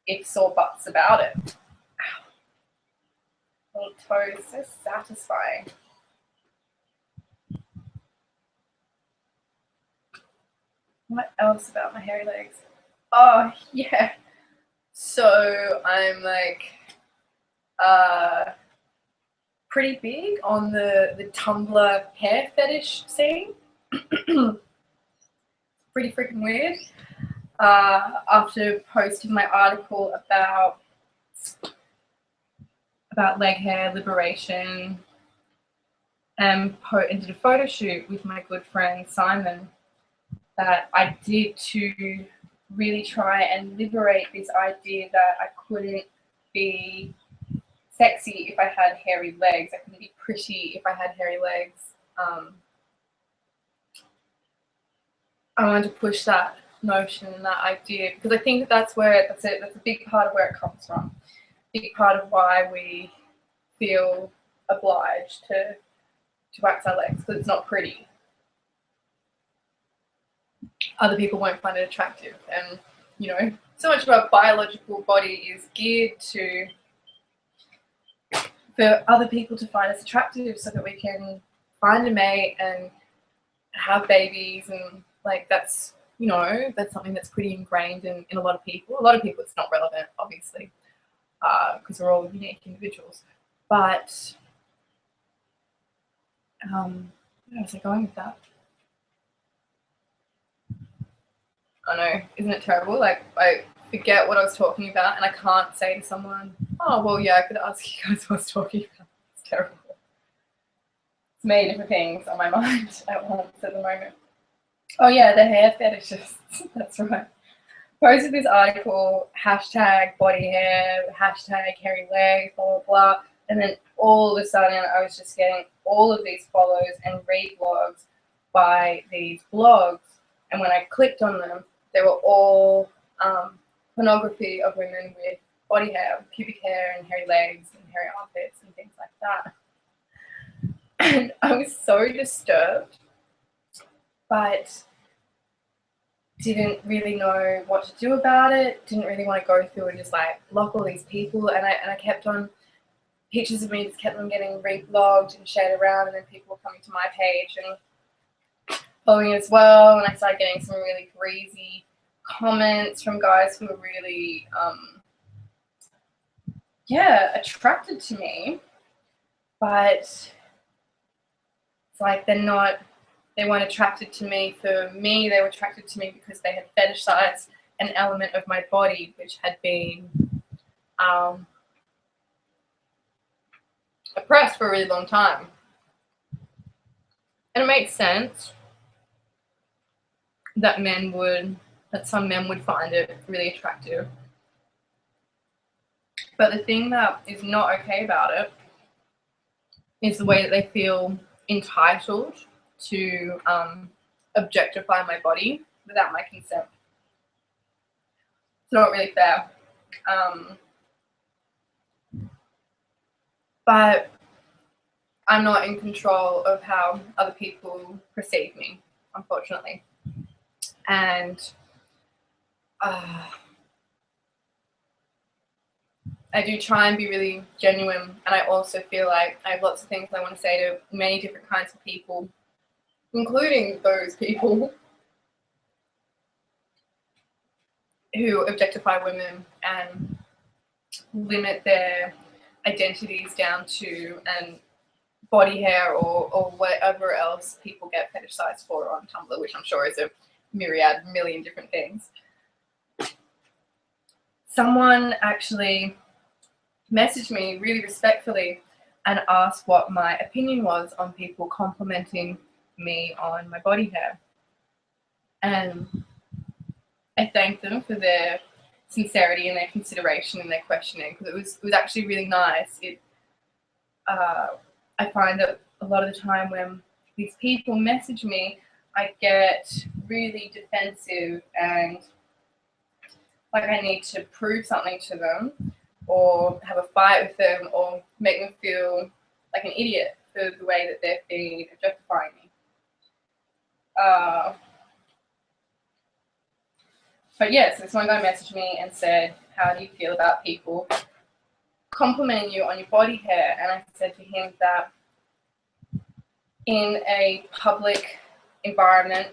ifs or buts about it. Ow. Little toes, so satisfying. What else about my hairy legs? Oh yeah. So I'm like pretty big on the Tumblr hair fetish scene. Pretty freaking weird. After posting my article about leg hair liberation and did a photo shoot with my good friend Simon that I did to really try and liberate this idea that I couldn't be sexy if I had hairy legs. I couldn't be pretty if I had hairy legs. I wanted to push that notion and that idea because I think that's a big part of where it comes from. Big part of why we feel obliged to wax our legs because it's not pretty. Other people won't find it attractive, and you know, so much of our biological body is geared to for other people to find us attractive so that we can find a mate and have babies, and like that's, you know, that's something that's pretty ingrained in a lot of people. A lot of people it's not relevant, obviously, because we're all unique individuals. But where was I going with that? I know, isn't it terrible? Like I forget what I was talking about and I can't say to someone, oh well yeah, I could ask you guys what I was talking about. It's terrible. It's many different things on my mind at once at the moment. Oh yeah, the hair fetishists. That's right. Posted this article, hashtag body hair, hashtag hairy legs, blah blah blah. And then all of a sudden I was just getting all of these follows and reblogs by these blogs. And when I clicked on them, they were all pornography of women with body hair, pubic hair and hairy legs and hairy armpits and things like that. And I was so disturbed, but didn't really know what to do about it, didn't really want to go through and just like block all these people, and I kept on, pictures of me just kept on getting reblogged and shared around, and then people were coming to my page and following as well, and I started getting some really greasy comments from guys who were really attracted to me, but it's like they weren't attracted to me for me, they were attracted to me because they had fetishized an element of my body which had been oppressed for a really long time. And it makes sense that some men would find it really attractive. But the thing that is not okay about it is the way that they feel entitled to objectify my body without my consent. It's not really fair. But I'm not in control of how other people perceive me, unfortunately. And I do try and be really genuine, and I also feel like I have lots of things I want to say to many different kinds of people, including those people who objectify women and limit their identities down to and body hair or whatever else people get fetishized for on Tumblr, which I'm sure is a million different things. Someone actually messaged me really respectfully and asked what my opinion was on people complimenting me on my body hair. And I thanked them for their sincerity and their consideration and their questioning, because it was actually really nice. I find that a lot of the time when these people message me, I get really defensive and like I need to prove something to them or have a fight with them or make them feel like an idiot for the way that they're being objectifying me. But yeah, so this one guy messaged me and said, how do you feel about people complimenting you on your body hair? And I said to him that in a public environment,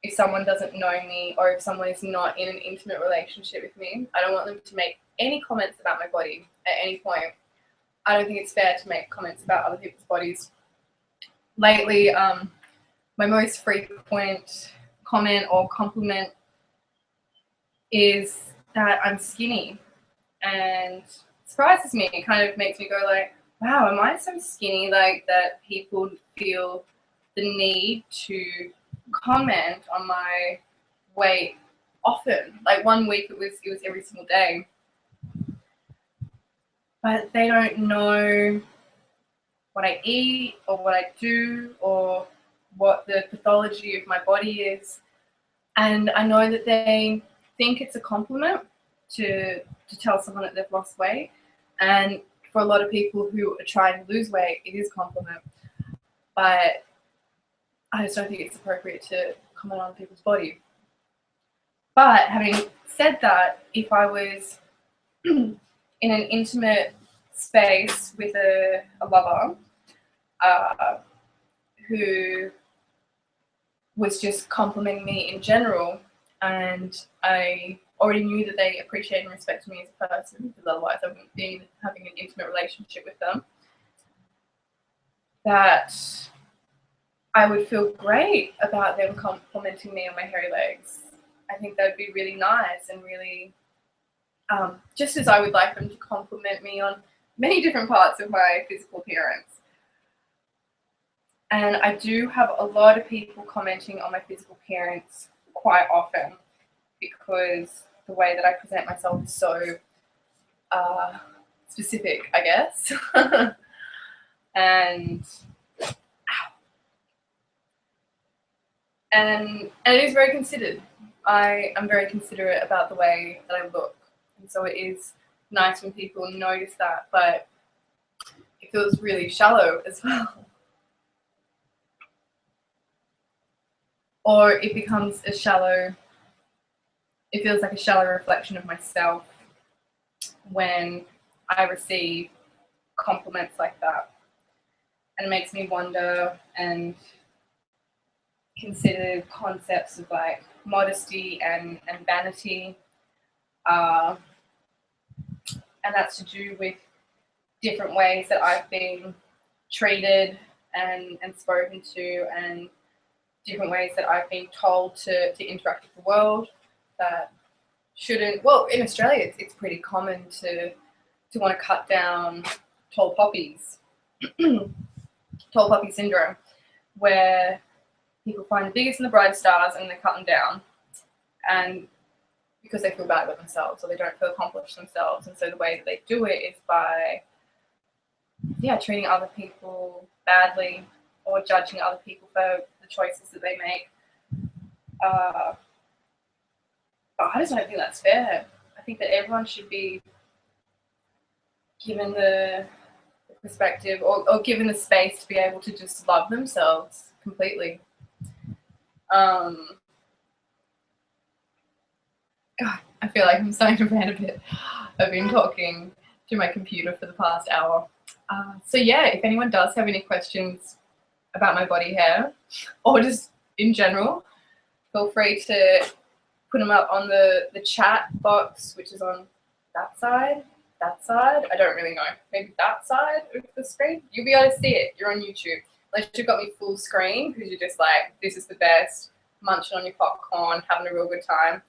if someone doesn't know me or if someone is not in an intimate relationship with me, I don't want them to make any comments about my body at any point. I don't think it's fair to make comments about other people's bodies. Lately, my most frequent comment or compliment is that I'm skinny, and it surprises me. It kind of makes me go like, wow, am I so skinny like that people feel the need to comment on my weight often? Like one week it was every single day. But they don't know what I eat or what I do or what the pathology of my body is. And I know that they think it's a compliment to tell someone that they've lost weight. And for a lot of people who are trying to lose weight, it is a compliment. But I just don't think it's appropriate to comment on people's body. But having said that, if I was in an intimate space with a lover who was just complimenting me in general, and I already knew that they appreciated and respected me as a person, because otherwise I wouldn't be having an intimate relationship with them, that I would feel great about them complimenting me on my hairy legs. I think that would be really nice and really, just as I would like them to compliment me on many different parts of my physical appearance. And I do have a lot of people commenting on my physical appearance quite often, because the way that I present myself is so specific, I guess. and it is very considered. I'm very considerate about the way that I look, and so it is nice when people notice that, but it feels really shallow as well. Or it becomes it feels like a shallow reflection of myself when I receive compliments like that. And it makes me wonder and consider concepts of like modesty and vanity. And that's to do with different ways that I've been treated and spoken to, and different ways that I've been told to interact with the world that shouldn't. Well, in Australia, it's pretty common to want to cut down tall poppies, tall poppy syndrome, where people find the biggest and the brightest stars and they cut them down, and because they feel bad about themselves or they don't feel accomplished themselves. And so the way that they do it is by, treating other people badly or judging other people for the choices that they make. I just don't think that's fair. I think that everyone should be given the perspective or given the space to be able to just love themselves completely. God, I feel like I'm starting to rant a bit. I've been talking to my computer for the past hour. So yeah, if anyone does have any questions about my body hair or just in general, feel free to put them up on the chat box, which is on that side, I don't really know, maybe that side of the screen. You'll be able to see it. You're on YouTube. Unless you've got me full screen because you're just like, this is the best, munching on your popcorn, having a real good time.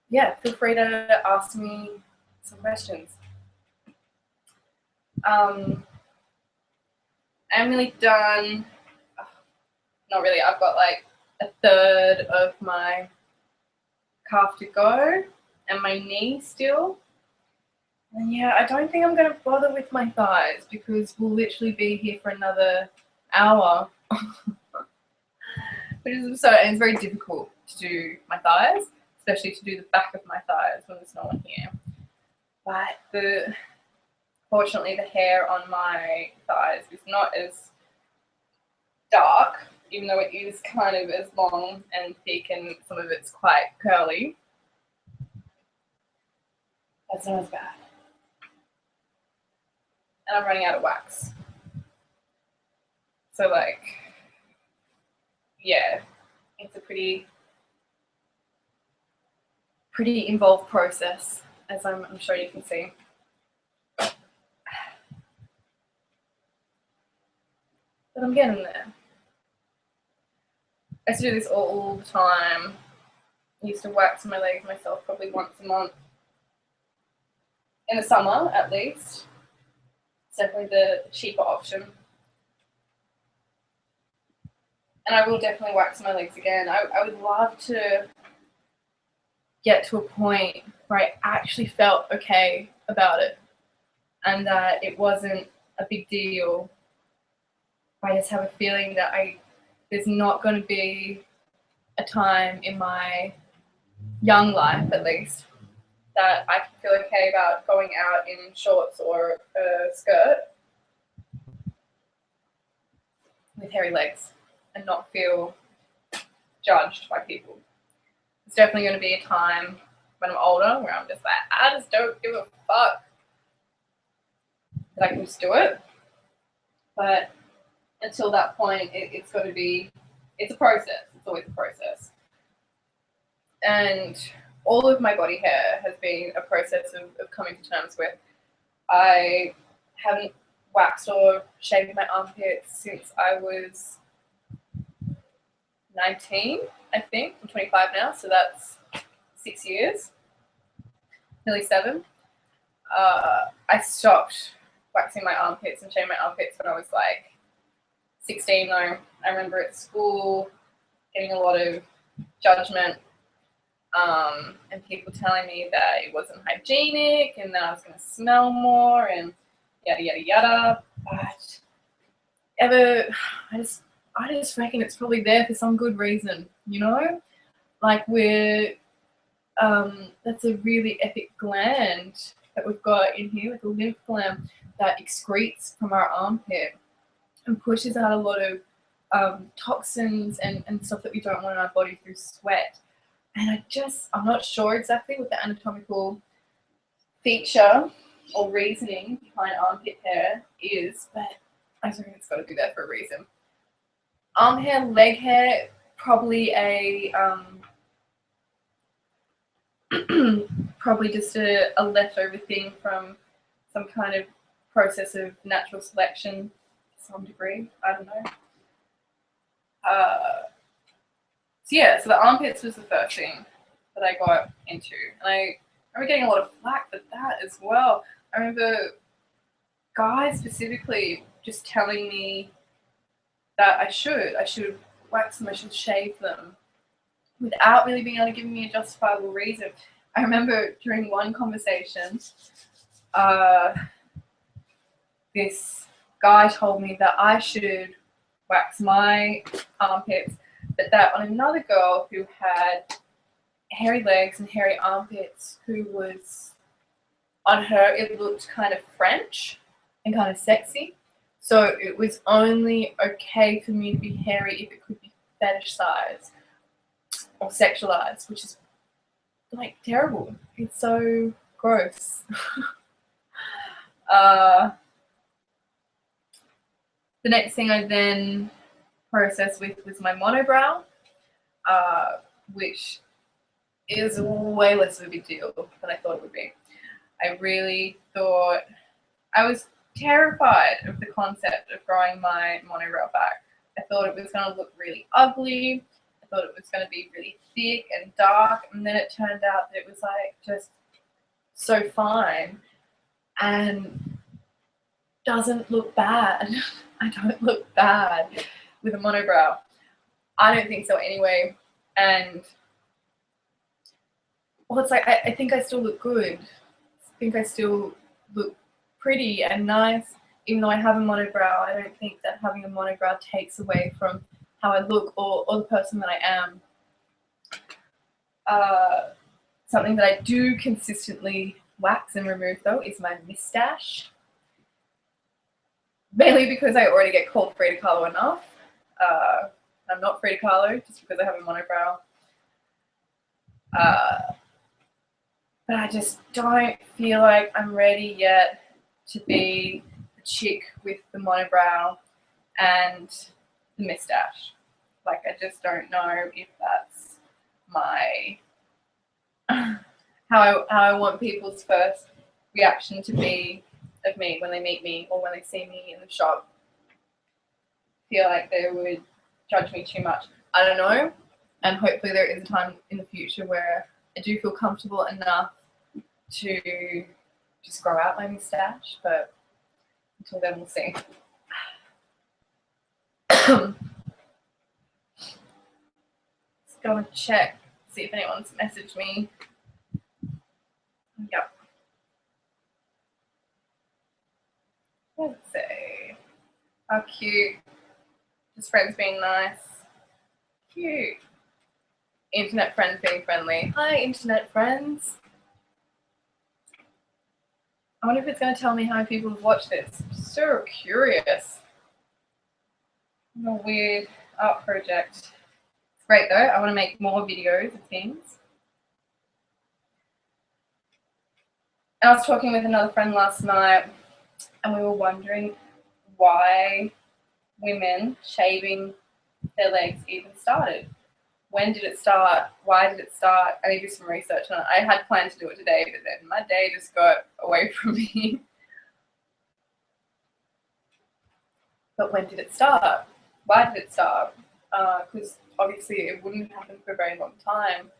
Yeah, feel free to ask me some questions. I'm nearly done. Not really. I've got like a third of my calf to go and my knee still. And yeah, I don't think I'm going to bother with my thighs because we'll literally be here for another hour. Which is absurd, and it's very difficult to do my thighs, especially to do the back of my thighs when there's no one here. But fortunately the hair on my thighs is not as dark, even though it is kind of as long and thick and some of it's quite curly. That's not as bad. And I'm running out of wax. So like, yeah, it's a pretty involved process, as I'm sure you can see. But I'm getting there. I used to do this all the time. I used to wax my legs myself probably once a month. In the summer, at least. It's definitely the cheaper option. And I will definitely wax my legs again. I would love to get to a point where I actually felt okay about it and that it wasn't a big deal. I just have a feeling that there's not going to be a time in my young life, at least, that I can feel okay about going out in shorts or a skirt with hairy legs and not feel judged by people. It's definitely going to be a time when I'm older where I'm just like, I just don't give a fuck that I can just do it. But until that point, it's got to be, it's a process. It's always a process. And all of my body hair has been a process of coming to terms with. I haven't waxed or shaved my armpits since I was 19, I think. I'm 25 now, so that's 6 years, nearly 7. I stopped waxing my armpits and shaving my armpits when I was like 16 though. I remember at school getting a lot of judgment and people telling me that it wasn't hygienic and that I was going to smell more and yada yada yada. But I just reckon it's probably there for some good reason, you know? Like that's a really epic gland that we've got in here, like a lymph gland that excretes from our armpit and pushes out a lot of toxins and stuff that we don't want in our body through sweat. And I'm not sure exactly what the anatomical feature or reasoning behind armpit hair is, but I think it's got to be there for a reason. Arm hair, leg hair, probably probably just a leftover thing from some kind of process of natural selection to some degree. I don't know. So the armpits was the first thing that I got into. And I remember getting a lot of flack for that as well. I remember guys specifically just telling me that I should wax them, I should shave them, without really being able to give me a justifiable reason. I remember during one conversation, this guy told me that I should wax my armpits, but that on another girl who had hairy legs and hairy armpits, who was, on her, it looked kind of French and kind of sexy. So it was only okay for me to be hairy if it could be fetishized or sexualized, which is like terrible. It's so gross. The next thing I then processed with was my monobrow, which is way less of a big deal than I thought it would be. I really thought, I was terrified of the concept of growing my monobrow back. I thought it was going to look really ugly. I thought it was going to be really thick and dark, and then it turned out that it was like just so fine and doesn't look bad. I don't look bad with a monobrow. I don't think so anyway. And well, it's like I think I still look good. I think I still look pretty and nice, even though I have a monobrow. I don't think that having a monobrow takes away from how I look or the person that I am. Something that I do consistently wax and remove though is my moustache. Mainly because I already get called Frida Kahlo enough. I'm not Frida Kahlo just because I have a monobrow. But I just don't feel like I'm ready yet to be a chick with the monobrow and the moustache. Like, I just don't know if that's my how I want people's first reaction to be of me when they meet me or when they see me in the shop. Feel like they would judge me too much. I don't know, and hopefully there is a time in the future where I do feel comfortable enough to just grow out my moustache, but until then we'll see. Let's go and check, see if anyone's messaged me. Yep. Let's see. How cute. Just friends being nice. Cute. Internet friends being friendly. Hi, internet friends. I wonder if it's going to tell me how many people have watched this. I'm so curious. A weird art project. It's great though. I want to make more videos of things. I was talking with another friend last night and we were wondering why women shaving their legs even started. When did it start? Why did it start? I need to do some research on it. I had planned to do it today, but then my day just got away from me. But when did it start? Why did it start? Because obviously it wouldn't happen for a very long time.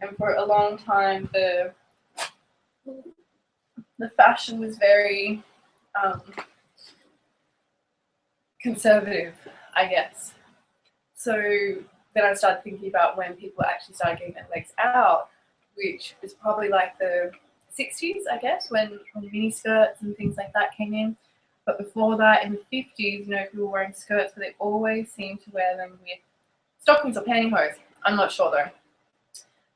And for a long time, the fashion was very conservative, I guess. So then I started thinking about when people actually started getting their legs out, which was probably like the 60s, I guess, when mini skirts and things like that came in. But before that, in the 50s, people were wearing skirts, but they always seemed to wear them with stockings or pantyhose. I'm not sure though.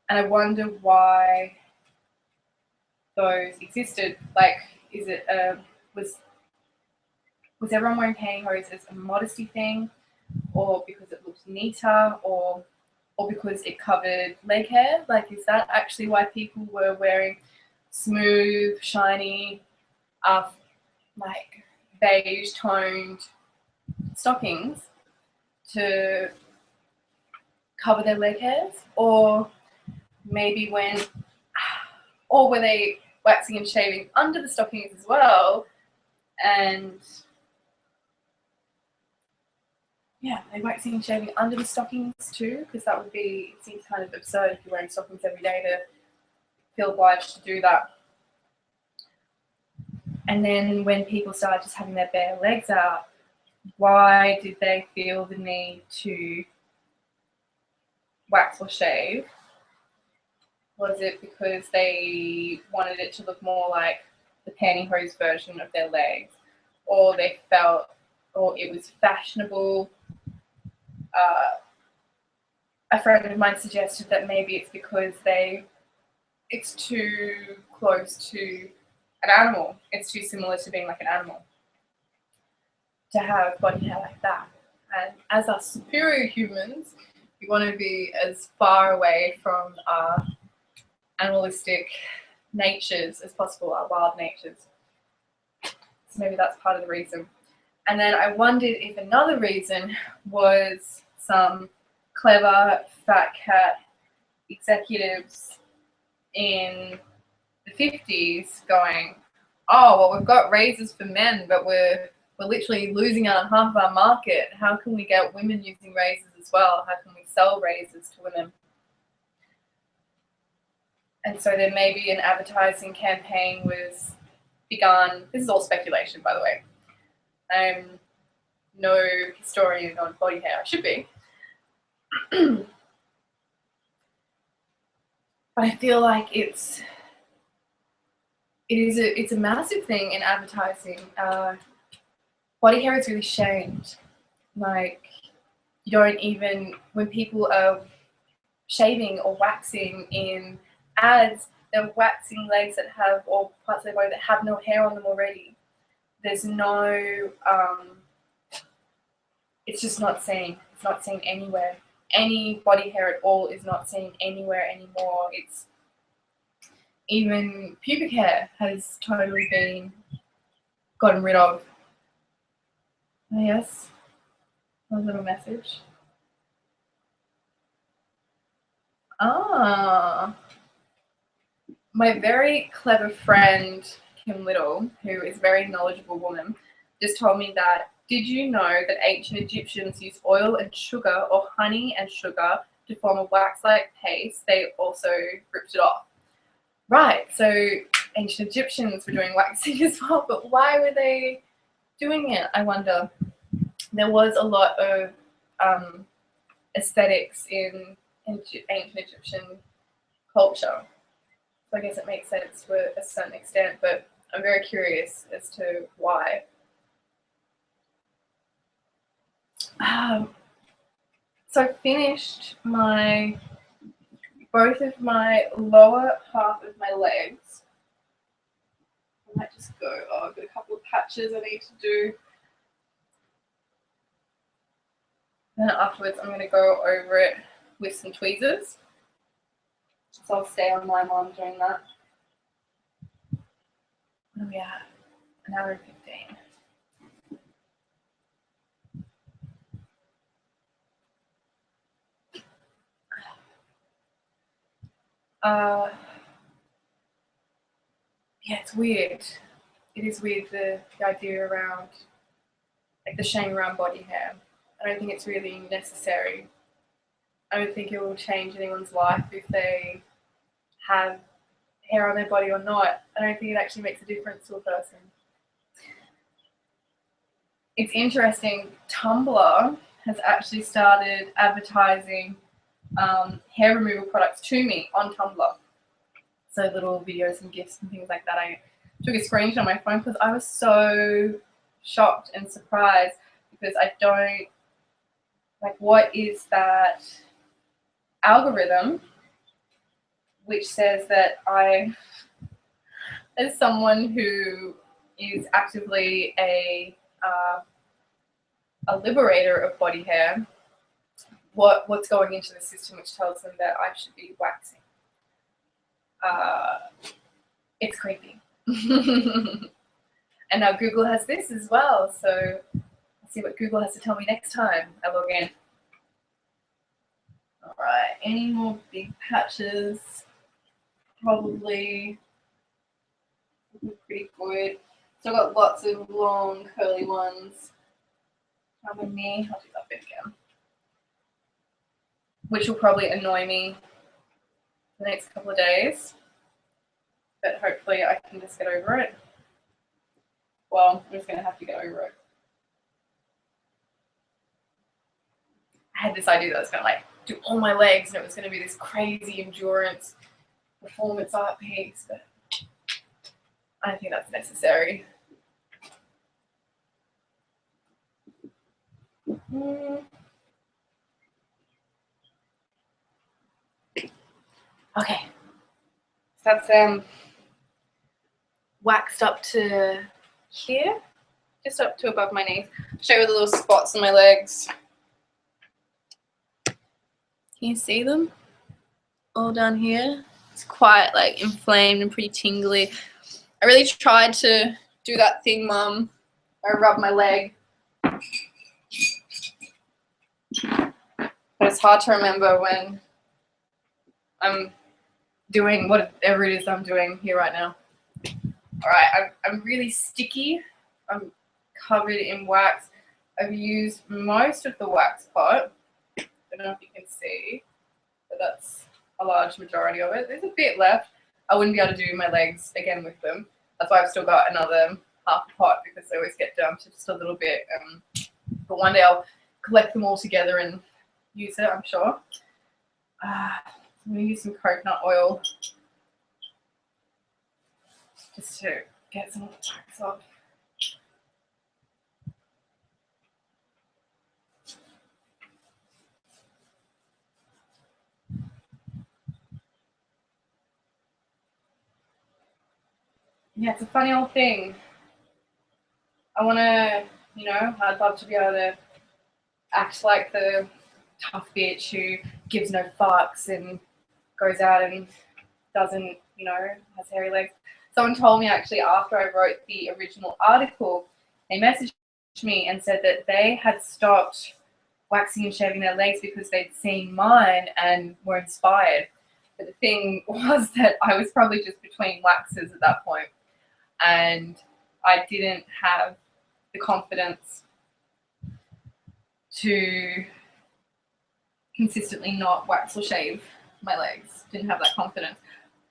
And I wonder why those existed. Like, is it was everyone wearing pantyhose as a modesty thing, or because it looked neater, or because it covered leg hair? Like, is that actually why people were wearing smooth, shiny, like beige toned stockings to cover their leg hairs? Or maybe or were they waxing and shaving under the stockings as well? And yeah, they waxing and shaving under the stockings too, because that would be, it seems kind of absurd if you're wearing stockings every day to feel obliged to do that. And then when people started just having their bare legs out, why did they feel the need to wax or shave? Was it because they wanted it to look more like the pantyhose version of their legs, or they felt, or it was fashionable? A friend of mine suggested that maybe it's because it's too close to an animal. It's too similar to being like an animal to have body hair like that. And as us superior humans, we want to be as far away from our animalistic natures as possible, our wild natures. So maybe that's part of the reason. And then I wondered if another reason was some clever fat cat executives in the 50s going, oh, well, we've got razors for men, but we're literally losing out on half of our market. How can we get women using razors as well? How can we sell razors to women? And so there may be an advertising campaign was begun. This is all speculation, by the way. I'm no historian on body hair. I should be. But I feel like it's a massive thing in advertising. Body hair is really shamed. Like, you don't even, when people are shaving or waxing in ads, they're waxing legs that have, or parts of their body that have no hair on them already. There's no, it's just not seen. It's not seen anywhere. Any body hair at all is not seen anywhere anymore. It's, even pubic hair has totally been gotten rid of. Oh, yes, a little message. Ah, my very clever friend Kim Little, who is a very knowledgeable woman, just told me that, did you know that ancient Egyptians used oil and sugar, or honey and sugar, to form a wax-like paste? They also ripped it off. Right, so ancient Egyptians were doing waxing as well, but why were they doing it, I wonder? There was a lot of aesthetics in ancient Egyptian culture. So I guess it makes sense to a certain extent, but I'm very curious as to why. So I finished both of my lower half of my legs. I might just go, I've got a couple of patches I need to do. Then afterwards I'm going to go over it with some tweezers. So I'll stay on my mom doing that. What are we at? An hour and 15. Yeah, it's weird. It is weird, the idea around, like, the shame around body hair. I don't think it's really necessary. I don't think it will change anyone's life if they have hair on their body or not. I don't think it actually makes a difference to a person. It's interesting, Tumblr has actually started advertising hair removal products to me on Tumblr. So little videos and GIFs and things like that. I took a screenshot on my phone because I was so shocked and surprised, because I don't, like, what is that algorithm which says that I, as someone who is actively a liberator of body hair, what's going into the system which tells them that I should be waxing? It's creepy. And now Google has this as well, so I'll see what Google has to tell me next time I log in. Alright, any more big patches? Probably pretty good. So I've got lots of long curly ones. How many? I'll do that bit again. Which will probably annoy me the next couple of days. But hopefully I can just get over it. Well, I'm just going to have to get over it. I had this idea that I was going to, like, do all my legs and it was going to be this crazy endurance performance art piece, but I don't think that's necessary. Okay, so that's waxed up to here, just up to above my knees. I'll show you the little spots on my legs. Can you see them? All down here. It's quite, like, inflamed and pretty tingly. I really tried to do that thing, Mum. I rub my leg. But it's hard to remember when I'm doing whatever it is I'm doing here right now. Alright, I'm really sticky. I'm covered in wax. I've used most of the wax pot. I don't know if you can see, but that's a large majority of it. There's a bit left. I wouldn't be able to do my legs again with them. That's why I've still got another half a pot, because they always get down to just a little bit. But one day I'll collect them all together and use it, I'm sure. I'm going to use some coconut oil just to get some wax off. Yeah, it's a funny old thing. I want to, I'd love to be able to act like the tough bitch who gives no fucks and goes out and doesn't, has hairy legs. Someone told me actually after I wrote the original article, they messaged me and said that they had stopped waxing and shaving their legs because they'd seen mine and were inspired. But the thing was that I was probably just between waxes at that point, and I didn't have the confidence to consistently not wax or shave my legs. Didn't have that confidence.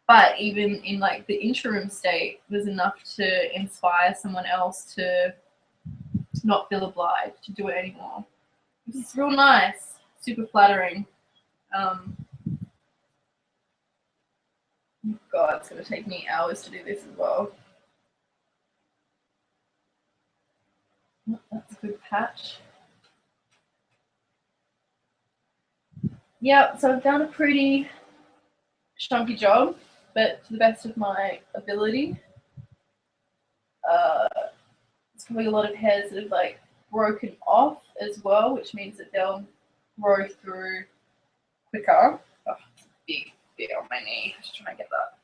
But even in like the interim state was enough to inspire someone else to not feel obliged to do it anymore. It's real nice, super flattering. God, it's gonna take me hours to do this as well. That's a good patch. Yeah, so I've done a pretty chunky job, but to the best of my ability. There's probably a lot of hairs that have like broken off as well, which means that they'll grow through quicker. Oh, it's a big bit on my knee. Just trying to get that.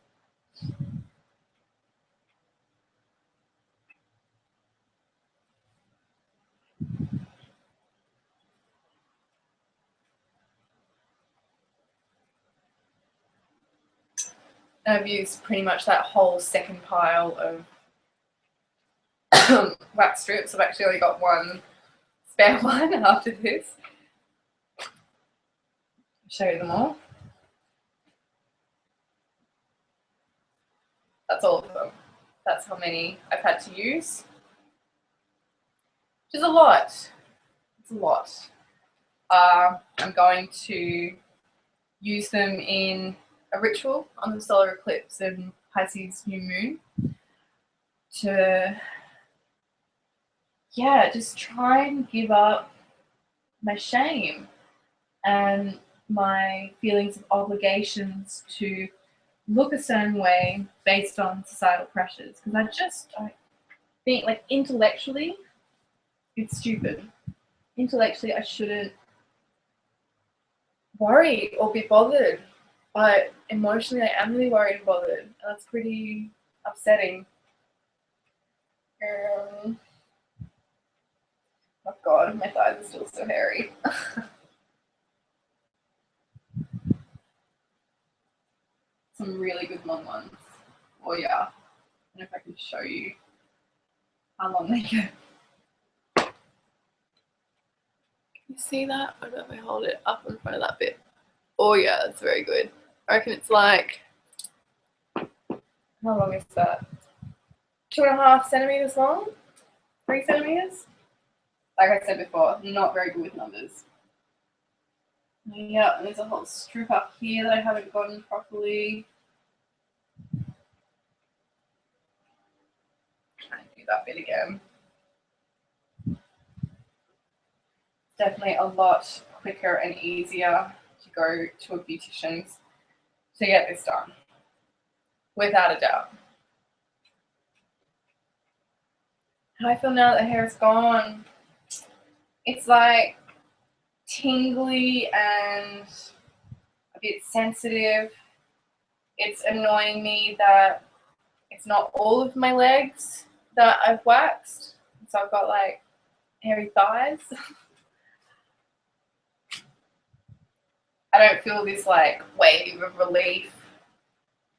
And I've used pretty much that whole second pile of wax strips. I've actually only got one spare one after this. I'll show you them all. That's all of them. That's how many I've had to use. Which is a lot. It's a lot. I'm going to use them in a ritual on the solar eclipse and Pisces new moon to, just try and give up my shame and my feelings of obligations to look a certain way based on societal pressures. Because I think, like, intellectually, it's stupid. Intellectually, I shouldn't worry or be bothered. But emotionally, I am really worried and bothered. And that's pretty upsetting. Oh God, my thighs are still so hairy. Some really good long ones. Oh yeah. I don't know if I can show you how long they go. You see that? I don't know if I hold it up in front of that bit. Oh yeah, that's very good. I reckon it's like, how long is that? 2.5 centimeters long? 3 centimeters? Like I said before, not very good with numbers. Yeah, and there's a whole strip up here that I haven't gotten properly. Try and do that bit again. Definitely a lot quicker and easier to go to a beautician's to get this done, without a doubt. How do I feel now that the hair is gone? It's like tingly and a bit sensitive. It's annoying me that it's not all of my legs that I've waxed. So I've got like hairy thighs. I don't feel this like wave of relief.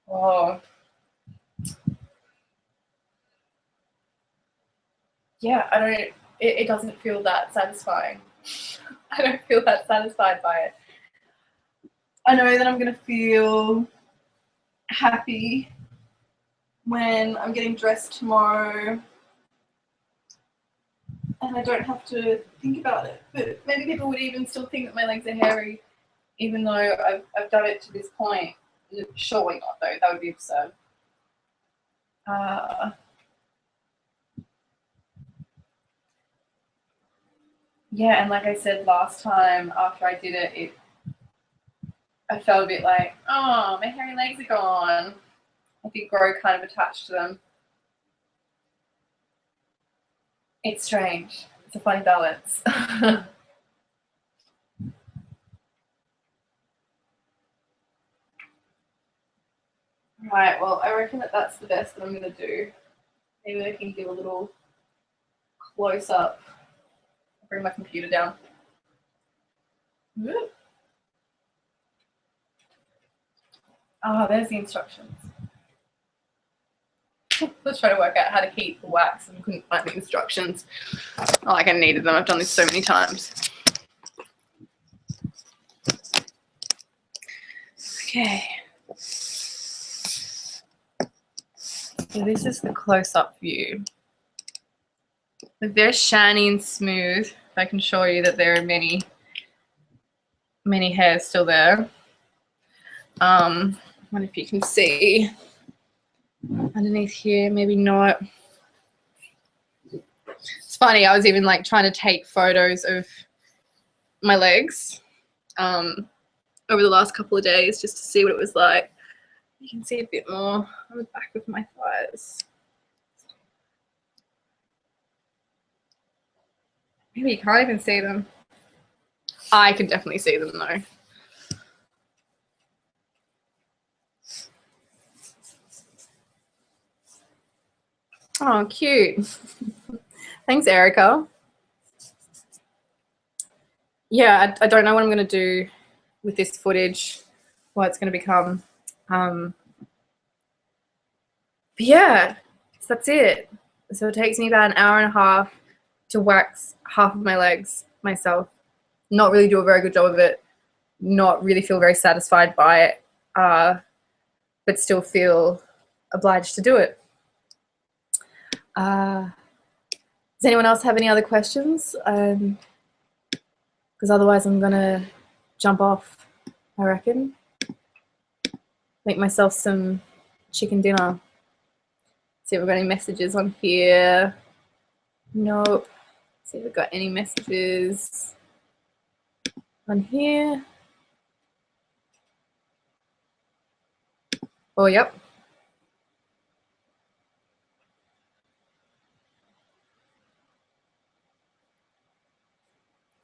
Oh. Yeah, I don't, it doesn't feel that satisfying. I don't feel that satisfied by it. I know that I'm going to feel happy when I'm getting dressed tomorrow and I don't have to think about it. But maybe people would even still think that my legs are hairy, even though I've done it to this point. Surely not, though. That would be absurd. Yeah, and like I said last time after I did it, I felt a bit like, oh, my hairy legs are gone. I did grow kind of attached to them. It's strange. It's a funny balance. Right, well, I reckon that that's the best that I'm going to do. Maybe I can give a little close-up. Bring my computer down. Oh, there's the instructions. Let's try to work out how to heat the wax and couldn't find the instructions. Not like I needed them. I've done this so many times. Okay. So this is the close-up view. They're very shiny and smooth. If I can show you that there are many hairs still there. I wonder if you can see underneath here, maybe not. It's funny, I was even like trying to take photos of my legs over the last couple of days just to see what it was like. You can see a bit more on the back of my thighs. Maybe you can't even see them. I can definitely see them though. Oh, cute. Thanks, Erica. Yeah, I don't know what I'm going to do with this footage, what it's going to become. But yeah, so that's it. So it takes me about an hour and a half to wax half of my legs myself. Not really do a very good job of it. Not really feel very satisfied by it, but still feel obliged to do it. Does anyone else have any other questions? Because otherwise I'm gonna jump off, I reckon. Make myself some chicken dinner. See if we've got any messages on here. Nope. See if we've got any messages on here. Oh, yep.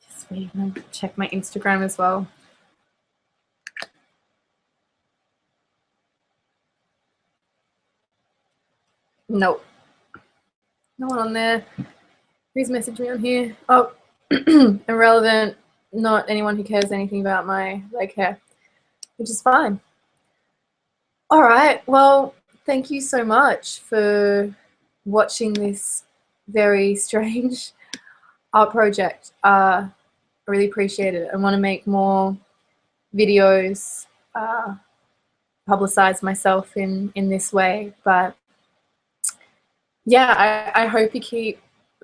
Just wait, I'm gonna check my Instagram as well. Nope. No one on there. Who's messaged me on here? Oh, irrelevant. Not anyone who cares anything about my leg hair, which is fine. All right. Well, thank you so much for watching this very strange art project. I really appreciate it. I want to make more videos, publicize myself in this way. But yeah, I hope you keep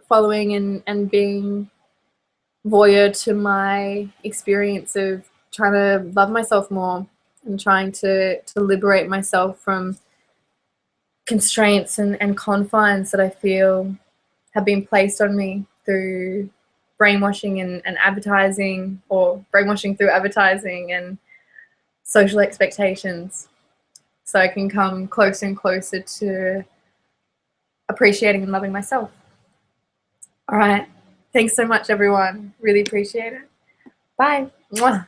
following and being voyeur to my experience of trying to love myself more and trying to liberate myself from constraints and confines that I feel have been placed on me through brainwashing and advertising, or brainwashing through advertising and social expectations, so I can come closer and closer to appreciating and loving myself. All right. Thanks so much, everyone. Really appreciate it. Bye. Mwah.